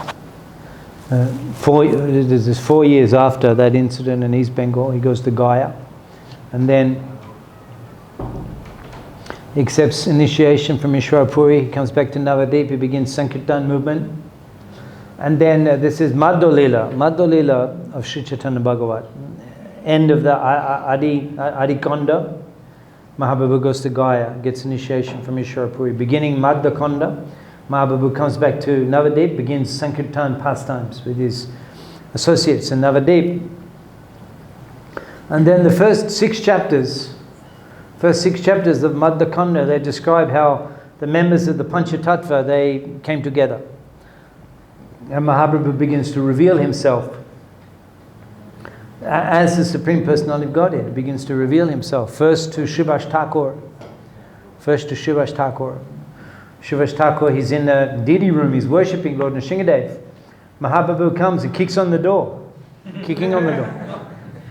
Speaker 1: This is 4 years after that incident in East Bengal, he goes to Gaya. And then he accepts initiation from Ishwara Puri. He comes back to Navadip. He begins Sankirtan movement. And then this is Madhya Lila of Sri Chaitanya Bhagavat. End of the Adi Konda. Mahaprabhu goes to Gaya, gets initiation from Ishwara Puri. Beginning Madhya Konda, Mahaprabhu comes back to Navadip, begins Sankirtan pastimes with his associates in Navadip. And then the first six chapters of Madhya Khanda, they describe how the members of the Panchatattva, they came together. And Mahaprabhu begins to reveal himself as the Supreme Personality of Godhead. He begins to reveal himself first to Srivas Thakur. Srivas Thakur, he's in the deity room, he's worshipping Lord Nrsingadev. Mahaprabhu comes and kicks on the door. Kicking on the door.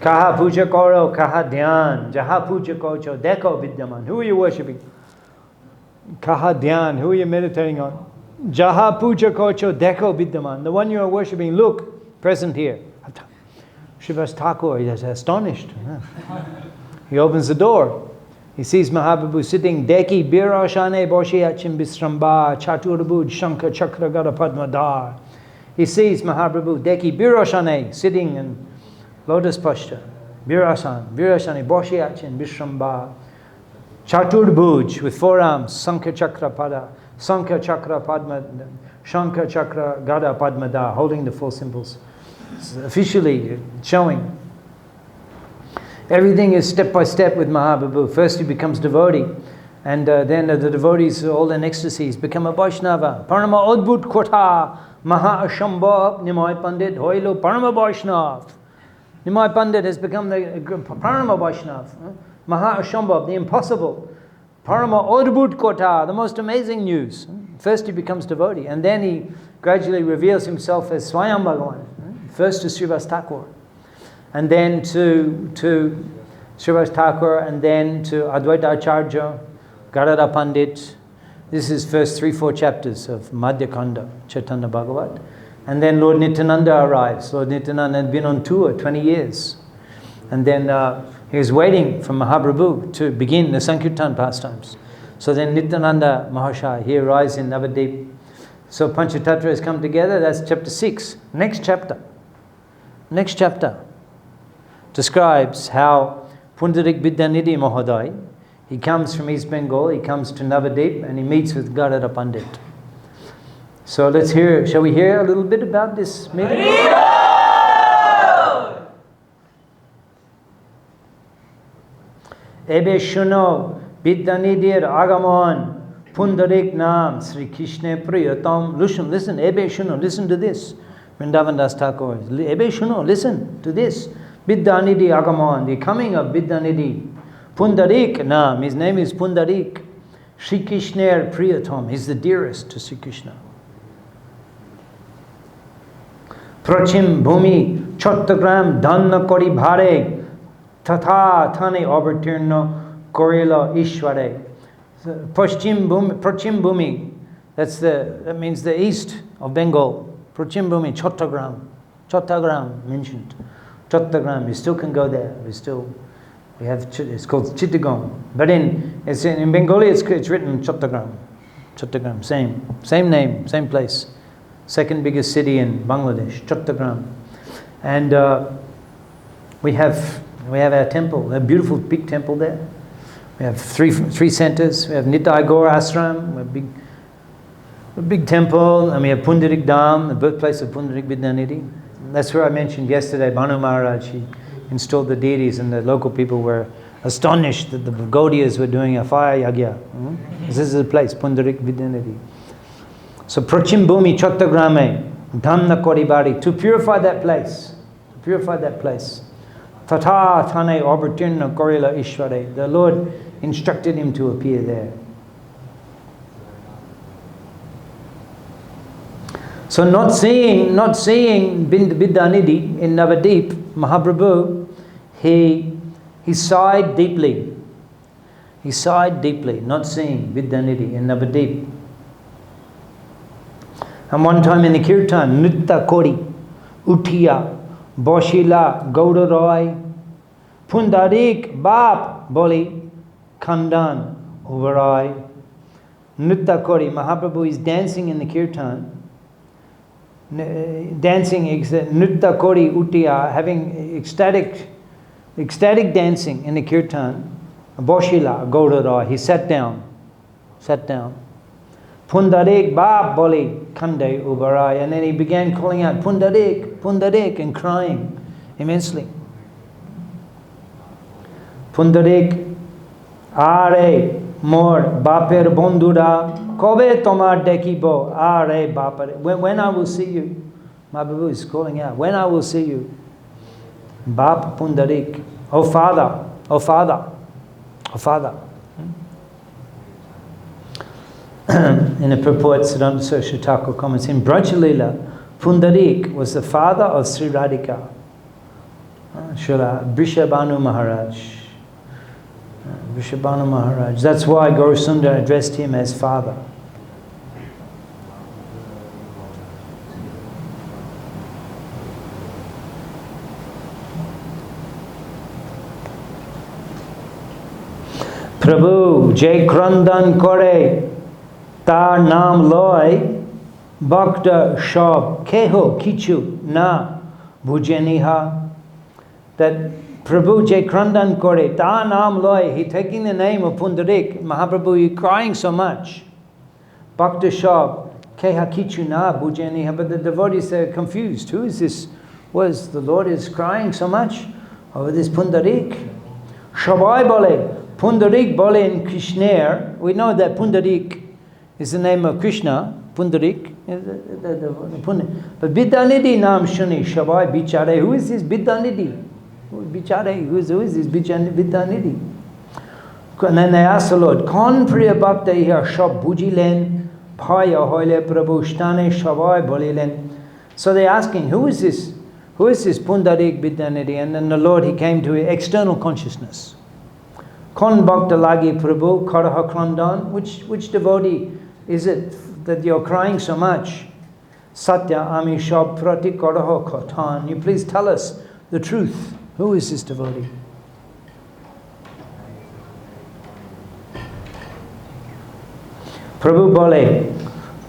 Speaker 1: Kaha puja karo, kaha dhyan, jaha puja kocho, deko vidyaman. Who are you worshipping? Kaha dhyan, who are you meditating on? Jaha puja kocho, deko vidyaman. The one you are worshipping, look, present here. Srivas Thakur is astonished. He opens the door. He sees Mahaprabhu sitting, Deki birashane boshiachim bisramba, chaturabhuj shankha chakra gada padmadar. He sees Mahaprabhu, Deki birashane, sitting in lotus posture. Birashane, boshiachin bisramba. Chaturbhuj, with four arms, Sankha Chakra Pada, Sankha Chakra Padma, Shankha Chakra Gada Padmada, holding the four symbols. It's officially showing. Everything is step by step with Mahaprabhu. First he becomes devotee, and then the devotees, all in ecstasies, become a Vaishnava. Parama Adbhut Kotha, Maha Ashambhav, Nimai Pandit, Hoilo Parama Vaishnav. Nimai Pandit has become the Parama Vaishnav. Maha Ashambhav, the impossible. Parama Adbhut Kotha, the most amazing news. First he becomes devotee, and then he gradually reveals himself as Swayam Bhagavan. First to Srivas Thakur, and then to Srivas Thakur, and then to Advaita Acharya, Gadadhar Pandit. This is first 3-4 chapters of Madhya Khanda, Chaitanya Bhagavat. And then Lord Nityananda arrives. Lord Nityananda had been on tour 20 years. And then he was waiting for Mahaprabhu to begin the Sankirtan pastimes. So then Nityananda Mahashaya, he arrives in Navadip. So Panchatattva has come together. That's chapter 6. Next chapter describes how Pundarik Vidyanidhi Mahodai, he comes from East Bengal, he comes to Navadip, and he meets with Gadadhar Pandit. So let's hear, shall we hear a little bit about this meeting? Ebe Shuno Vidyanidhir Agamon Pundarik Nam Śrī Krishna Priyatam. Listen, Ebe Shuno, listen to this. Vrindavan Das Thakur. Ebe Shuno, listen to this. Vidyanidhi Agamon, the coming of Vidyanidhi. Pundarik Nam, his name is Pundarik. Śrī Krishna Priyatam, he's the dearest to Sri Krishna. Prachim Bhumi Chottagram Dhanna Kori Bhare Tatha Thane Avartirna Korila Ishware. Prachim Bhumi, that means the east of Bengal. Prachim Bhumi, Chottagram mentioned. Chottagram, you still can go there. We have, it's called Chittagong. But in Bengali it's written Chottagram, same name, same place. Second biggest city in Bangladesh, Chottagram. And we have our temple, a beautiful big temple there. We have three centers. We have Nitai Gaur Ashram, we have a big temple, and we have Pundarik Dham, the birthplace of Pundarik Vidyanidhi. That's where I mentioned yesterday, Bhanu Maharaj, he installed the deities, and the local people were astonished that the Gaudiyas were doing a fire yagya. This is the place, Pundarik Vidyanidhi. So Prachim Bhumi Chottagrame, Dhamna Koribari, to purify that place. Tata Thane Avartirna Korila Ishware. The Lord instructed him to appear there. So not seeing Vidyanidhi in Navadip, Mahaprabhu, he sighed deeply. Not seeing Vidyanidhi in Navadip. And one time in the Kirtan, Nritta Kori, Uthiya, Boshila, Gauda Roy, Pundarik, Bap, Boli, Khandan, Uvarai. Nritta Kori, Mahaprabhu is dancing in the Kirtan. Dancing, Nritta Kori, Uthiya, having ecstatic dancing in the Kirtan. Boshila, Gauda Roy, he sat down. Pundarik Bap Boli Kande Ubarai. And then he began calling out, Pundarik, Pundarik, and crying immensely. Pundarik, Are Mor Baper Bondura, Kobe Tomar Dekibo, Are Bapare. When I will see you, Mahaprabhu is calling out, when I will see you, Bap Pundarik, oh Father, oh Father, oh Father. In the purport, Siddhanta Saraswati Thakur comments, in Brajalila, Pundarik was the father of Sri Radhika, Srila Vrishabhanu Maharaj. Vrishabhanu Maharaj. That's why Gaurasundar addressed him as father. Prabhu Jai Krandan Kore Tar Nam Loy Bhakta Shab Keho Kichu Na Bhujeniha. That Prabhu Jai Krandan Kore Tar Nam Loy, he taking the name of Pundarik, Mahaprabhu, he crying so much. Bhakta Shab Keha Kichu Na Bhujeniha. But the devotees are confused. Who is this? Was the Lord is crying so much over this Pundarik? Shabai Bole. Pundarik Bole in Krishna. We know that Pundarik is the name of Krishna, Pundarik. But Bidyanidhi Nam Shuni Shabai Bichare. Who is this Bidyanidhi? Bichare, who is this Bidyanidhi? And then they asked the Lord, Kon Priya Bhakta here Shab Bujilen Paya Hoile Prabhu Shtane Shabai Bolilen. So they're asking, who is this? Who is this Pundarik Bidyanidhi? And then the Lord, he came to external consciousness. Kon Bhakta Lagi Prabhu Karaha Krandan. Which devotee is it that you're crying so much? Satya Ami Shab Prati Karaha Katan. You please tell us the truth. Who is this devotee? Prabhu Bole,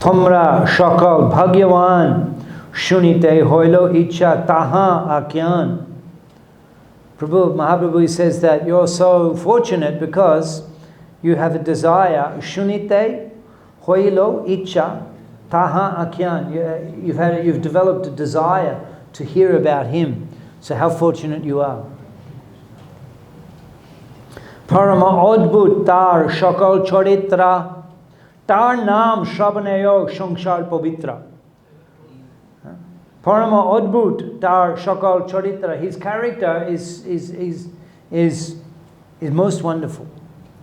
Speaker 1: Tomra Shakal Bhagyavan Shunite Hoilo Icha Taha Akyan. Prabhu, Mahaprabhu says that you're so fortunate because you have a desire. Shunite Hoilo Icha Taha Akyan. You've developed a desire to hear about him. So how fortunate you are. Parama Adbhut Tar Shakal Charitra Tar Nam Shabanayo Shangshar Pavitra. Parama Adbhut Tar Shakal Charitra. His character is most wonderful.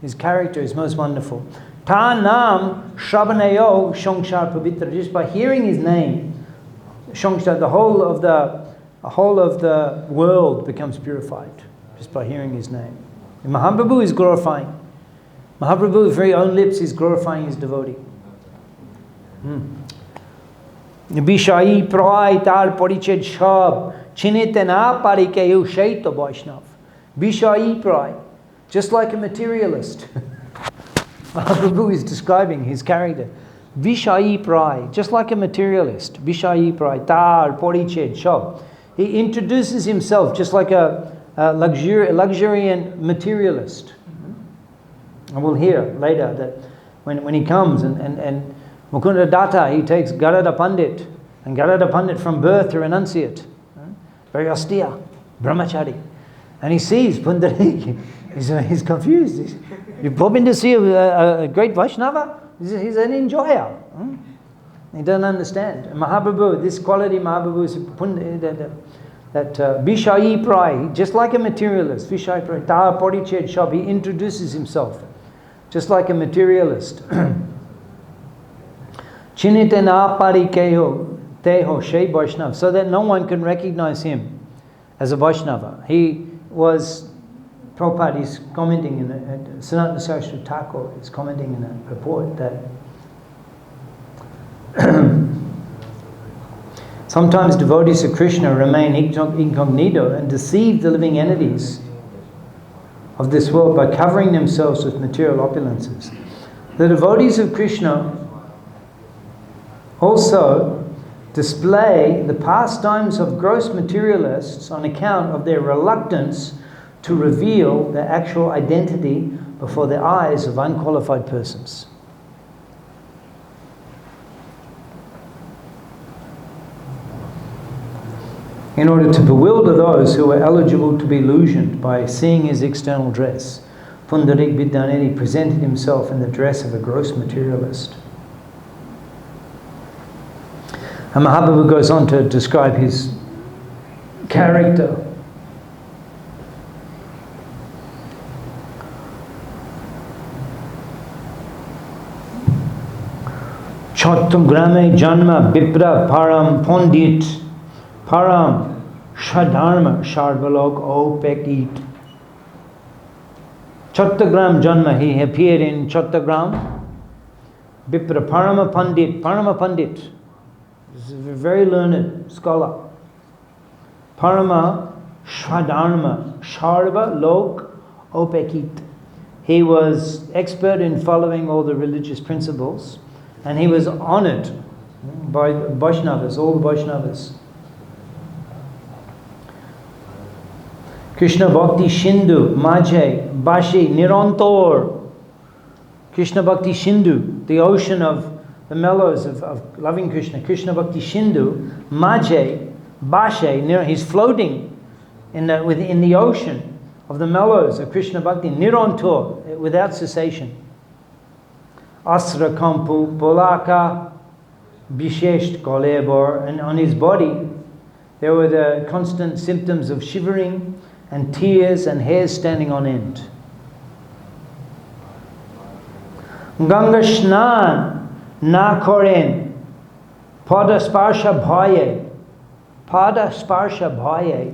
Speaker 1: His character is most wonderful. Tar Nam Shabanayo Shangshar Pavitra. Just by hearing his name, Shangshar, the whole of the world becomes purified just by hearing his name. And Mahaprabhu is glorifying. Mahaprabhu, with very own lips, is glorifying his devotee. Bishai prai tar pariched shab chinite na parikeu shaita Vaishnav. Bishai prai, just like a materialist. Mahaprabhu is describing his character. Vishai prai, just like a materialist. Vishai prai tar pariched shab. He introduces himself just like a luxuriant materialist. And we'll hear later that when he comes and Mukunda Datta, he takes Garada Pandit, and Garada Pandit from birth to renunciate. Very austere, brahmachari. And he sees Pundarik. He's confused. You pop in to see a great Vaishnava? He's an enjoyer. He doesn't understand. And Mahaprabhu, this quality Mahaprabhu is that Bishai Prai, just like a materialist, Vishai Prai, Ta Pariched Shab, he introduces himself just like a materialist. Chinite na parikeho teho shei Vaishnav, so that no one can recognize him as a Vaishnava. He was, Prabhupada is commenting in Siddhanta Saraswati Thakur is commenting in a report that sometimes devotees of Krishna remain incognito and deceive the living entities of this world by covering themselves with material opulences. The devotees of Krishna also display the pastimes of gross materialists on account of their reluctance to reveal their actual identity before the eyes of unqualified persons. in order to bewilder those who were eligible to be illusioned by seeing his external dress. Pundarik Vidyanidhi presented himself in the dress of a gross materialist. And Mahaprabhu goes on to describe his character. Chattugrame Janma Bipra Param Pondit Param Shadharma Sharvalok Opekit. Chattagram Janma, he appeared in Chattagram. Bipra Parama Pandit, Parama Pandit. This is a very learned scholar. Parama Shadharma Sharva Lok Opekit. He was expert in following all the religious principles, and he was honored by Vaishnavas, all the Vaishnavas. Krishna Bhakti Shindu, Majhe, Bashi, Nirantor. Krishna Bhakti Shindu, the ocean of the mellows of loving Krishna. Krishna Bhakti Shindu, Majhe, Bashe, he's floating in the ocean of the mellows of Krishna Bhakti, Nirantor, without cessation. Asra Kampu, Polaka, Bishesht Kolebor, and on his body there were the constant symptoms of shivering and tears and hairs standing on end. Ganga Shnan na koren pada sparsha bhaye, pada sparsha bhaye,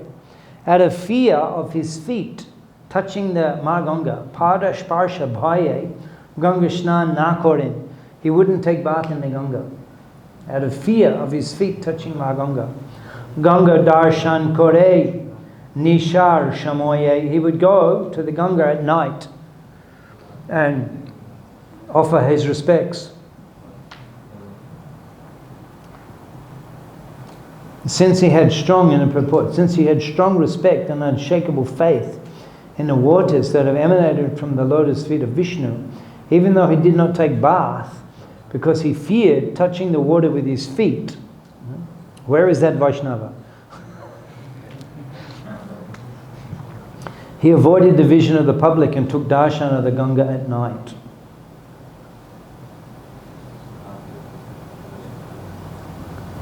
Speaker 1: out of fear of his feet touching the Ganga, pada sparsha bhaye, Ganga Shnan na koren, he wouldn't take bath in the Ganga out of fear of his feet touching Ganga. Ganga darshan kore Nishar Shamoye, he would go to the Ganga at night and offer his respects. Since he had strong respect and unshakable faith in the waters that have emanated from the lotus feet of Vishnu, even though he did not take bath because he feared touching the water with his feet. Where is that Vaishnava? He avoided the vision of the public and took darshan of the Ganga at night.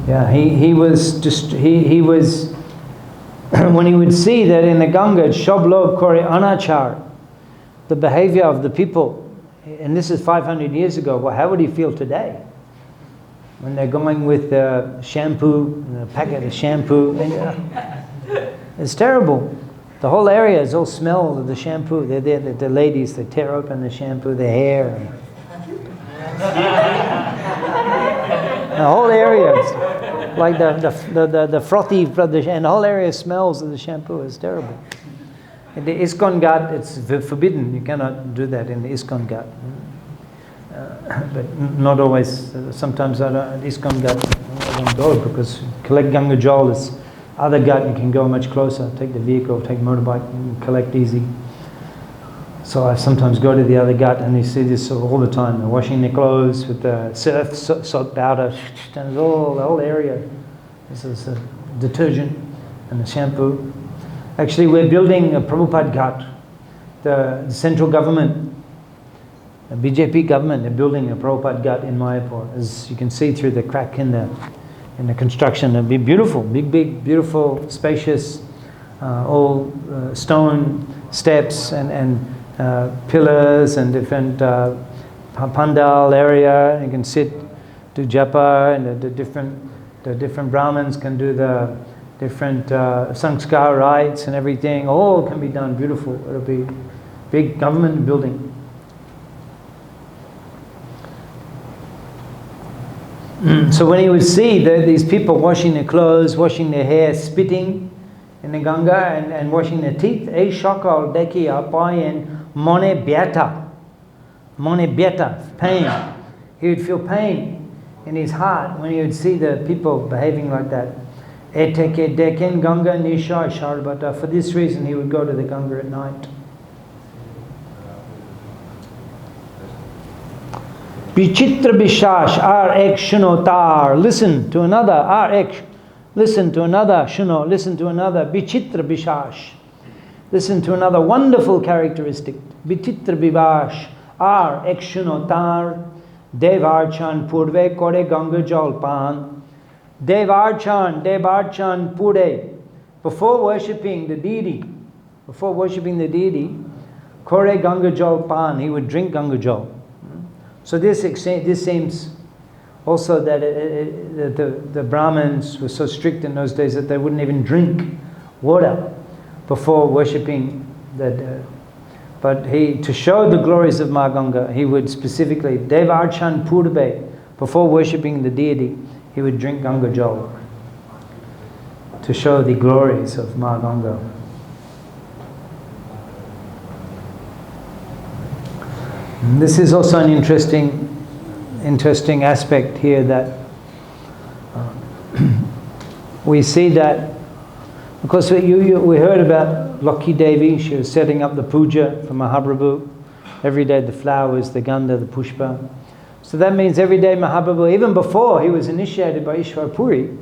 Speaker 1: Yeah, he was when he would see that in the Ganga, Shoblog Kore Anachar, the behavior of the people, and this is 500 years ago, well, how would he feel today? When they're going with shampoo, a packet of shampoo, it's terrible. The whole area is all smell of the shampoo. They're there, the ladies, they tear open the shampoo, the hair. The whole area, like the frothy, and the whole area smells of the shampoo. It's terrible. In the Iskcon Ghat, it's forbidden. You cannot do that in the Iskcon Ghat. But not always. Sometimes at Iskcon Ghat, I don't go because collect Ganga Jal is other Ghat, you can go much closer. Take the vehicle, take motorbike, and collect easy. So I sometimes go to the other Ghat and you see this all the time. They're washing their clothes with the surf, salt powder, and the whole area. This is the detergent and the shampoo. Actually, we're building a Prabhupada Ghat. The central government, the BJP government, they're building a Prabhupada Ghat in Mayapur. As you can see through the crack in the construction. It'll be beautiful, big, beautiful, spacious, all stone steps and pillars and different pandal area. You can sit, do japa, and the different Brahmins can do the different sanskar rites and everything. All can be done beautiful. It'll be big government building. So when he would see these people washing their clothes, washing their hair, spitting in the Ganga and washing their teeth, ei shakal deki apayen mone bieta, pain. He would feel pain in his heart when he would see the people behaving like that. Eteke deken Ganga nisha sharbata. For this reason he would go to the Ganga at night. Vichitra Bishash, ar ek shunotar. Listen to another, ar ek Listen to another, Shuno, listen to another, Bichitra Bishash. Listen to another wonderful characteristic, Bichitra Bibash, Ar Ekshuno Tar, Devarchan Purve Kore Ganga Jalpan. Devarchan Pure, before worshipping the deity, Kore Ganga Jalpan, he would drink Ganga Jal. So this seems also that the Brahmins were so strict in those days that they wouldn't even drink water before worshipping that. But to show the glories of Ma Ganga, he would specifically, Devarchan Purbe, before worshipping the deity, he would drink Ganga Jal to show the glories of Ma Ganga. And this is also an interesting aspect here, that we see that, because we heard about Lakhi Devi, she was setting up the puja for Mahaprabhu. Every day the flowers, the ganda, the pushpa. So that means every day Mahaprabhu, even before he was initiated by Ishwar Puri,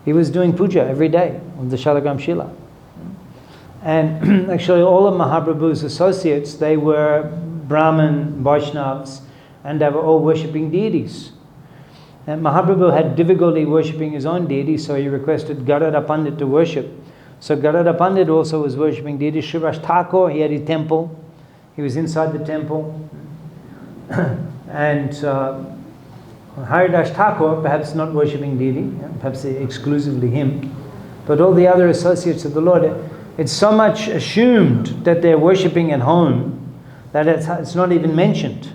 Speaker 1: he was doing puja every day of the Shalagram Shila. And actually all of Mahaprabhu's associates, they were Brahmin, Vaishnavas, and they were all worshipping deities. And Mahaprabhu had difficulty worshipping his own deity, so he requested Gadadhar Pandit to worship. So Gadadhar Pandit also was worshipping deities. Srivas Thakur, he had his temple. He was inside the temple. And Haridas Thakur, perhaps not worshipping deity, perhaps exclusively him, but all the other associates of the Lord, it's so much assumed that they're worshipping at home that it's not even mentioned.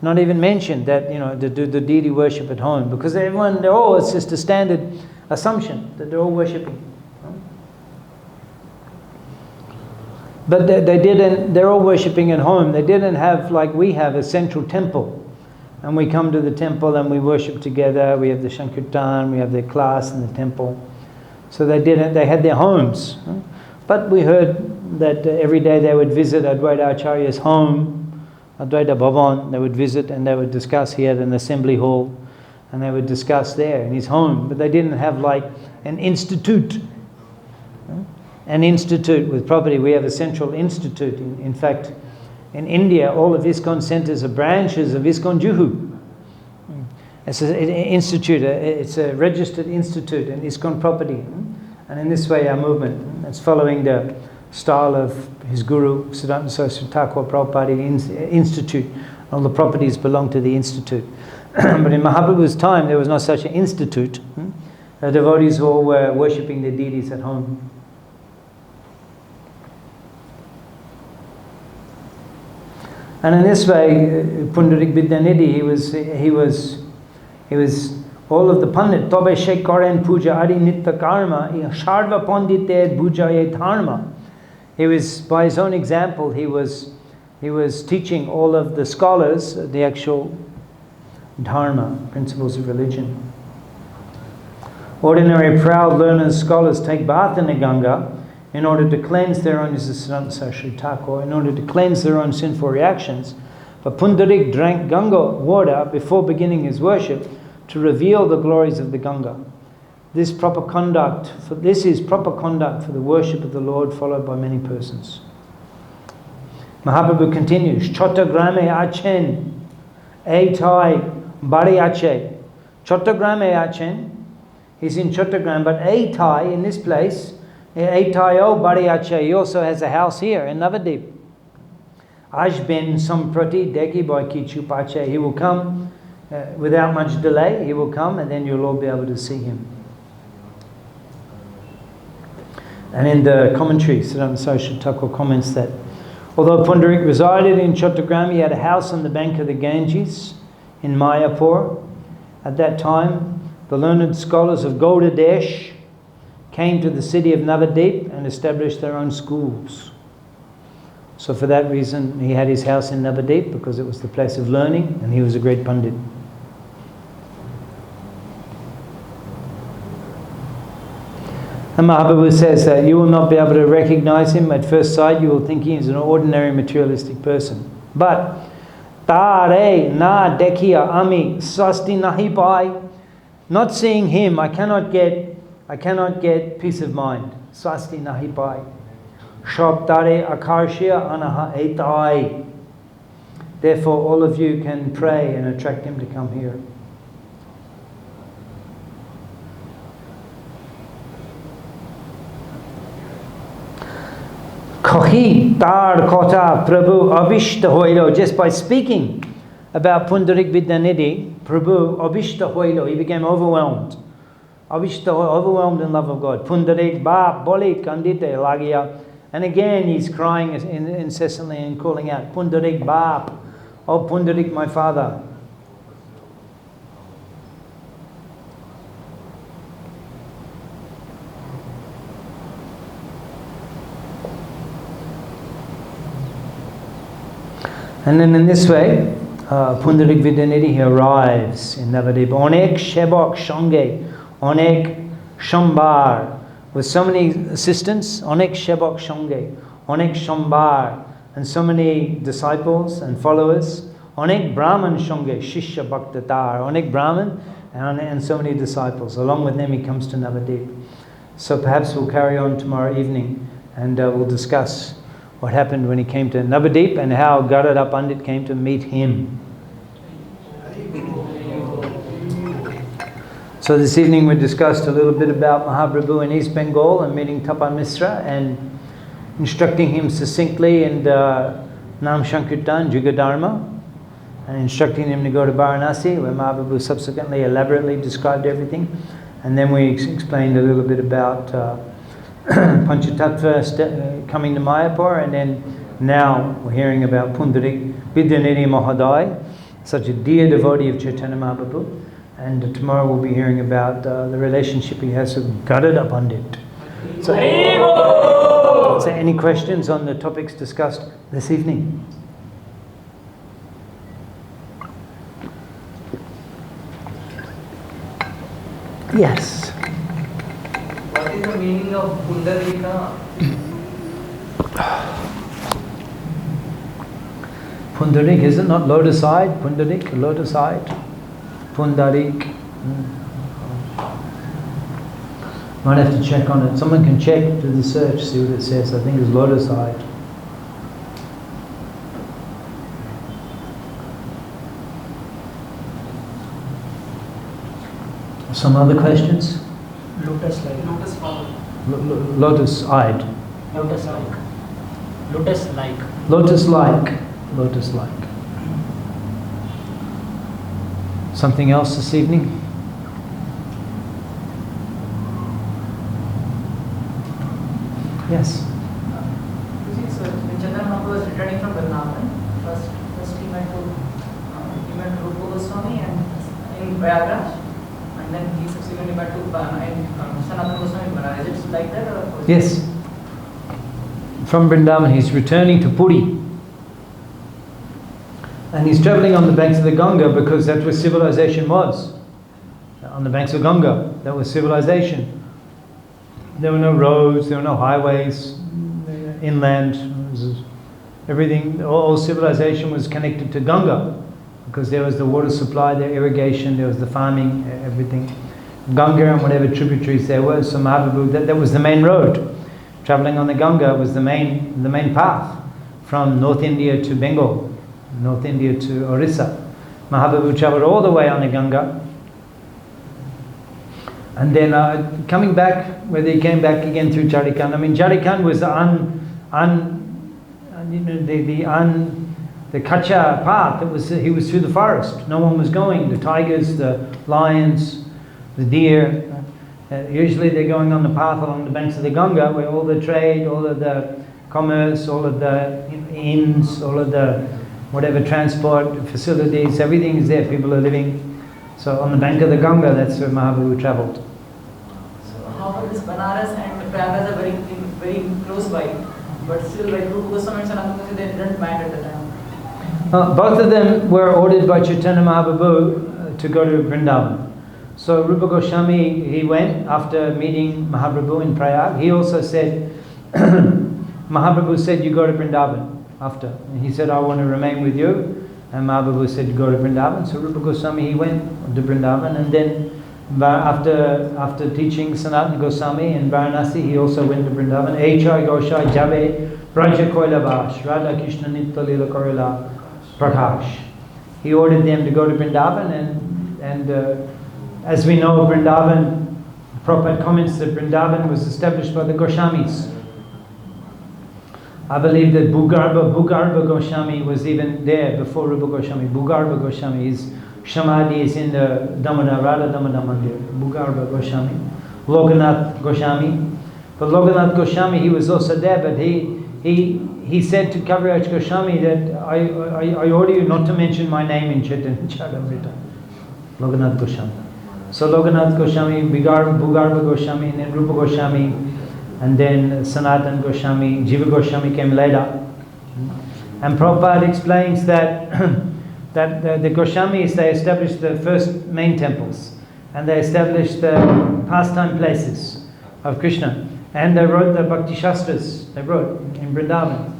Speaker 1: Not even mentioned that, to do the deity worship at home, because it's just a standard assumption that they're all worshipping. But they're all worshipping at home. They didn't have, like we have, a central temple. And we come to the temple and we worship together. We have the Shankirtan, we have their class in the temple. So they had their homes. But we heard that every day they would visit Advaita Acharya's home, Advaita Bhavan. They would visit and they would discuss. He had an assembly hall and they would discuss there in his home. But they didn't have like an institute. An institute with property. We have a central institute. In fact, in India, all of Iskcon centers are branches of Iskcon Juhu. It's an institute, it's a registered institute in Iskcon property. And in this way, our movement is following the style of his guru, Siddhanta Saraswati Thakur Prabhupada Institute. All the properties belong to the institute. But in Mahaprabhu's time, there was no such an institute. The devotees all were worshipping their deities at home. And in this way, Pundarik Vidyanidhi, he was all of the Pandit, Tobe Shekaren Puja Adi Nitta Karma, Sharva Pandite Bujaye Dharma. He was, by his own example, he was teaching all of the scholars the actual Dharma, principles of religion. Ordinary proud learners, scholars take bath in the Ganga in order to cleanse their own, this is Siddhanta Saraswati Thakur, in order to cleanse their own sinful reactions. But Pundarik drank Ganga water before beginning his worship to reveal the glories of the Ganga. This is proper conduct for the worship of the Lord, followed by many persons. Mahaprabhu continues, Chottagrame Achen, Eitai Bari Ache. Chottagrame Achen, he's in Chottagram, but Eitai, in this place, Eitayo Bariache, he also has a house here in Navadip. Ajben Samprati Deki Boy Kichu Pache, he will come without much delay, he will come and then you'll all be able to see him. And in the commentary, Siddhanta Saraswati Thakur comments that although Pundarik resided in Chottagram, he had a house on the bank of the Ganges in Mayapur. At that time, the learned scholars of Gaudiya came to the city of Navadip and established their own schools. So for that reason, he had his house in Navadip, because it was the place of learning, and he was a great Pandit. And Mahaprabhu says that you will not be able to recognize him at first sight. You will think he is an ordinary materialistic person. But Tare na dekhiya ami sasti nahi pai. Not seeing him, I cannot get peace of mind. Swasti nahi pai. Shabdare akarshya anaha etai. Therefore, all of you can pray and attract him to come here. Kahi tar kota Prabhu abhishta hoilo. Just by speaking about Pundarik Vidyanidhi, Prabhu abhishta hoilo. He became overwhelmed. Abhishta, overwhelmed in love of God. Pundarik baap boli kandite lagia. And again he's crying incessantly and calling out, Pundarik baap. Oh Pundarik, my father. And then in this way, Pundarik Vidyanidhi, he arrives in Navadip. Onek Shebok Shange, Onek Shambar, with so many assistants, Onek Shebok Shange, Onek Shambar, and so many disciples and followers, Onek Brahman Shange, Shishya Bhaktatar, Onek Brahman, and so many disciples. Along with them he comes to Navadip. So perhaps we'll carry on tomorrow evening and we'll discuss what happened when he came to Navadip and how Gaudiya Pandit came to meet him. So this evening we discussed a little bit about Mahaprabhu in East Bengal and meeting Tapan Misra and instructing him succinctly in the Nam Sankirtan, Jugadharma, and instructing him to go to Varanasi, where Mahaprabhu subsequently elaborately described everything. And then we explained a little bit about Panchatattva coming to Mayapur, and then now we're hearing about Pundarik Vidyanidhi Mahadai, such a dear devotee of Chaitanya Mahaprabhu. And tomorrow we'll be hearing about the relationship he has with Gaudiya Pandit. So any questions on the topics discussed this evening? Yes.
Speaker 2: What is the meaning of Pundarika?
Speaker 1: Pundarik, is it not lotus-eyed? Pundarik, lotus-eyed? Pundarik. Might have to check on it. Someone can check, do the search, see what it says. I think it's lotus-eyed. Some other questions?
Speaker 3: Lotus-like.
Speaker 1: Lotus-eyed.
Speaker 3: Lotus-like. Lotus-like.
Speaker 1: Lotus-like. Lotus-like. Something else this evening? Yes.
Speaker 2: So when Chaitanya Mahaprabhu was returning from Vrindavan, first he met Rupa Goswami and in Prayagraj, and then he subsequently met to Sanatana Goswami in Banaras. Is it like that? Or
Speaker 1: Yes. From Vrindavan, he's returning to Puri. And he's traveling on the banks of the Ganga because that's where civilization was. On the banks of Ganga, that was civilization. There were no roads, there were no highways, inland. Everything, all civilization was connected to Ganga because there was the water supply, the irrigation, there was the farming, everything. Ganga and whatever tributaries there were. So Mahaprabhu, that was the main road. Traveling on the Ganga was the main path from North India to Bengal, North India to Orissa. Mahaprabhu traveled all the way on the Ganga. And then coming back, whether he came back again through Jharkhand. I mean, Jharkhand was the kacha path. He was through the forest. No one was going. The tigers, the lions, the deer. Usually they're going on the path along the banks of the Ganga, where all the trade, all of the commerce, all of the inns, all of the whatever transport facilities, everything is there. People are living. So on the bank of the Ganga, that's where Mahaprabhu traveled.
Speaker 2: So how about this Banaras and Prayagraj are very close by, but still like Rupa Goswami and Sanatana Goswami, they didn't mind at the time.
Speaker 1: Both of them were ordered by Chaitanya Mahaprabhu to go to Vrindavan. So Rupa Goswami, he went after meeting Mahaprabhu in Prayag. He also said, Mahaprabhu said, you go to Vrindavan after. And he said, I want to remain with you. And Mahaprabhu said, go to Vrindavan. So Rupa Goswami, he went to Vrindavan. And then After teaching Sanatana Goswami in Varanasi, he also went to Vrindavan. Echai Goshai Jabe Braja Koilavash Radha Krishna Nitya Lila Korila Prakash. He ordered them to go to Vrindavan, and as we know, Vrindavan, Prabhupada comments that Vrindavan was established by the Goswamis. I believe that Bhugarbha Goswami was even there before Rupa Goswami. Bhugarbha Goswami, his Samadhi is in the Radha Damodar Mandir. Bhugarbha Goswami. Lokanath Goswami. But Lokanath Goswami, he was also there, but he said to Kaviraj Goswami that I order you not to mention my name in Chaitanya-Caritāmṛta. Lokanath Goswami. So Lokanath Goswami, Bhugarbha Goswami, and then Rupa Goswami, and then Sanatana Goswami, Jiva Goswami came later. And Prabhupada explains that that the Goswamis, they established the first main temples, and they established the pastime places of Krishna, and they wrote the Bhakti Shastras, they wrote in Vrindavan.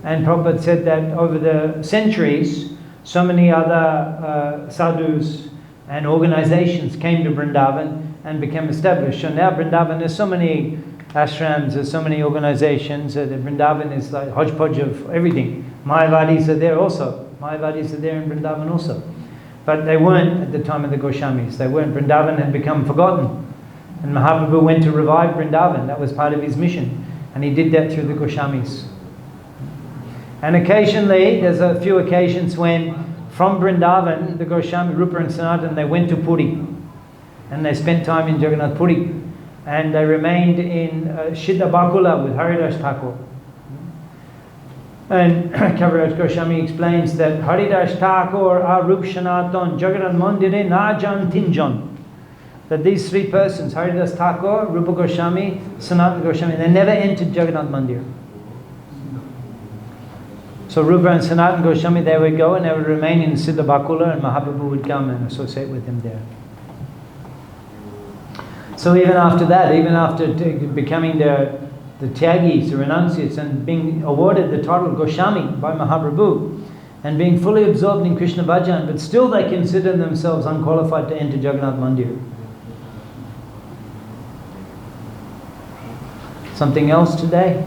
Speaker 1: And Prabhupada said that over the centuries, so many other sadhus and organizations came to Vrindavan and became established. So now Vrindavan, there's so many ashrams, there's so many organizations, that Vrindavan is like hodgepodge of everything. Mayavadis are there also. Mayavadis are there in Vrindavan also. But they weren't at the time of the Goswamis. They weren't. Vrindavan had become forgotten. And Mahaprabhu went to revive Vrindavan. That was part of his mission. And he did that through the Goswamis. And occasionally, there's a few occasions when from Vrindavan, the Goswami, Rupa and Sanatana, they went to Puri. And they spent time in Jagannath Puri. And they remained in Siddha Bakula with Haridas Thakur. And Kaviraj Goswami explains that Haridas Thakur Arup Sanatan Jagannath Mandire Najan Tinjan. That these three persons, Haridas Thakur, Rupa Goswami, Sanatana Goswami, they never entered Jagannath Mandir. So Rupa and Sanatana Goswami, they would go and they would remain in Siddha Bakula, and Mahaprabhu would come and associate with him there. So even after that, even after becoming the Tyagis, the renunciates, and being awarded the title Goswami by Mahaprabhu, and being fully absorbed in Krishna Bhajan, but still they consider themselves unqualified to enter Jagannath Mandir. Something else today?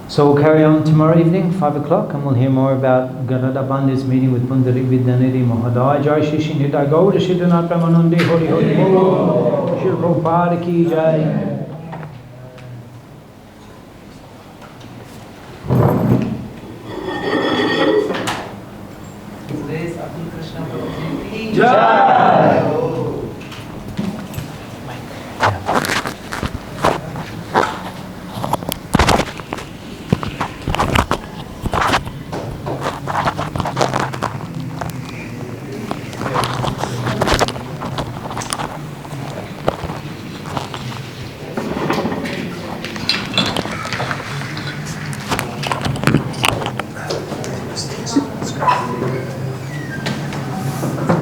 Speaker 1: So we'll carry on tomorrow evening, 5 o'clock, and we'll hear more about Gadada Bandit's meeting with Pundarik Vidyanidhi Mahadaya. Jai Shri Shri Nidai Gaura Siddhanath Pramanande Hori Hori Bol. Shri Prabhupada Ki Jai.
Speaker 2: His Grace Atul Krishna Prabhu Ki
Speaker 1: Jai.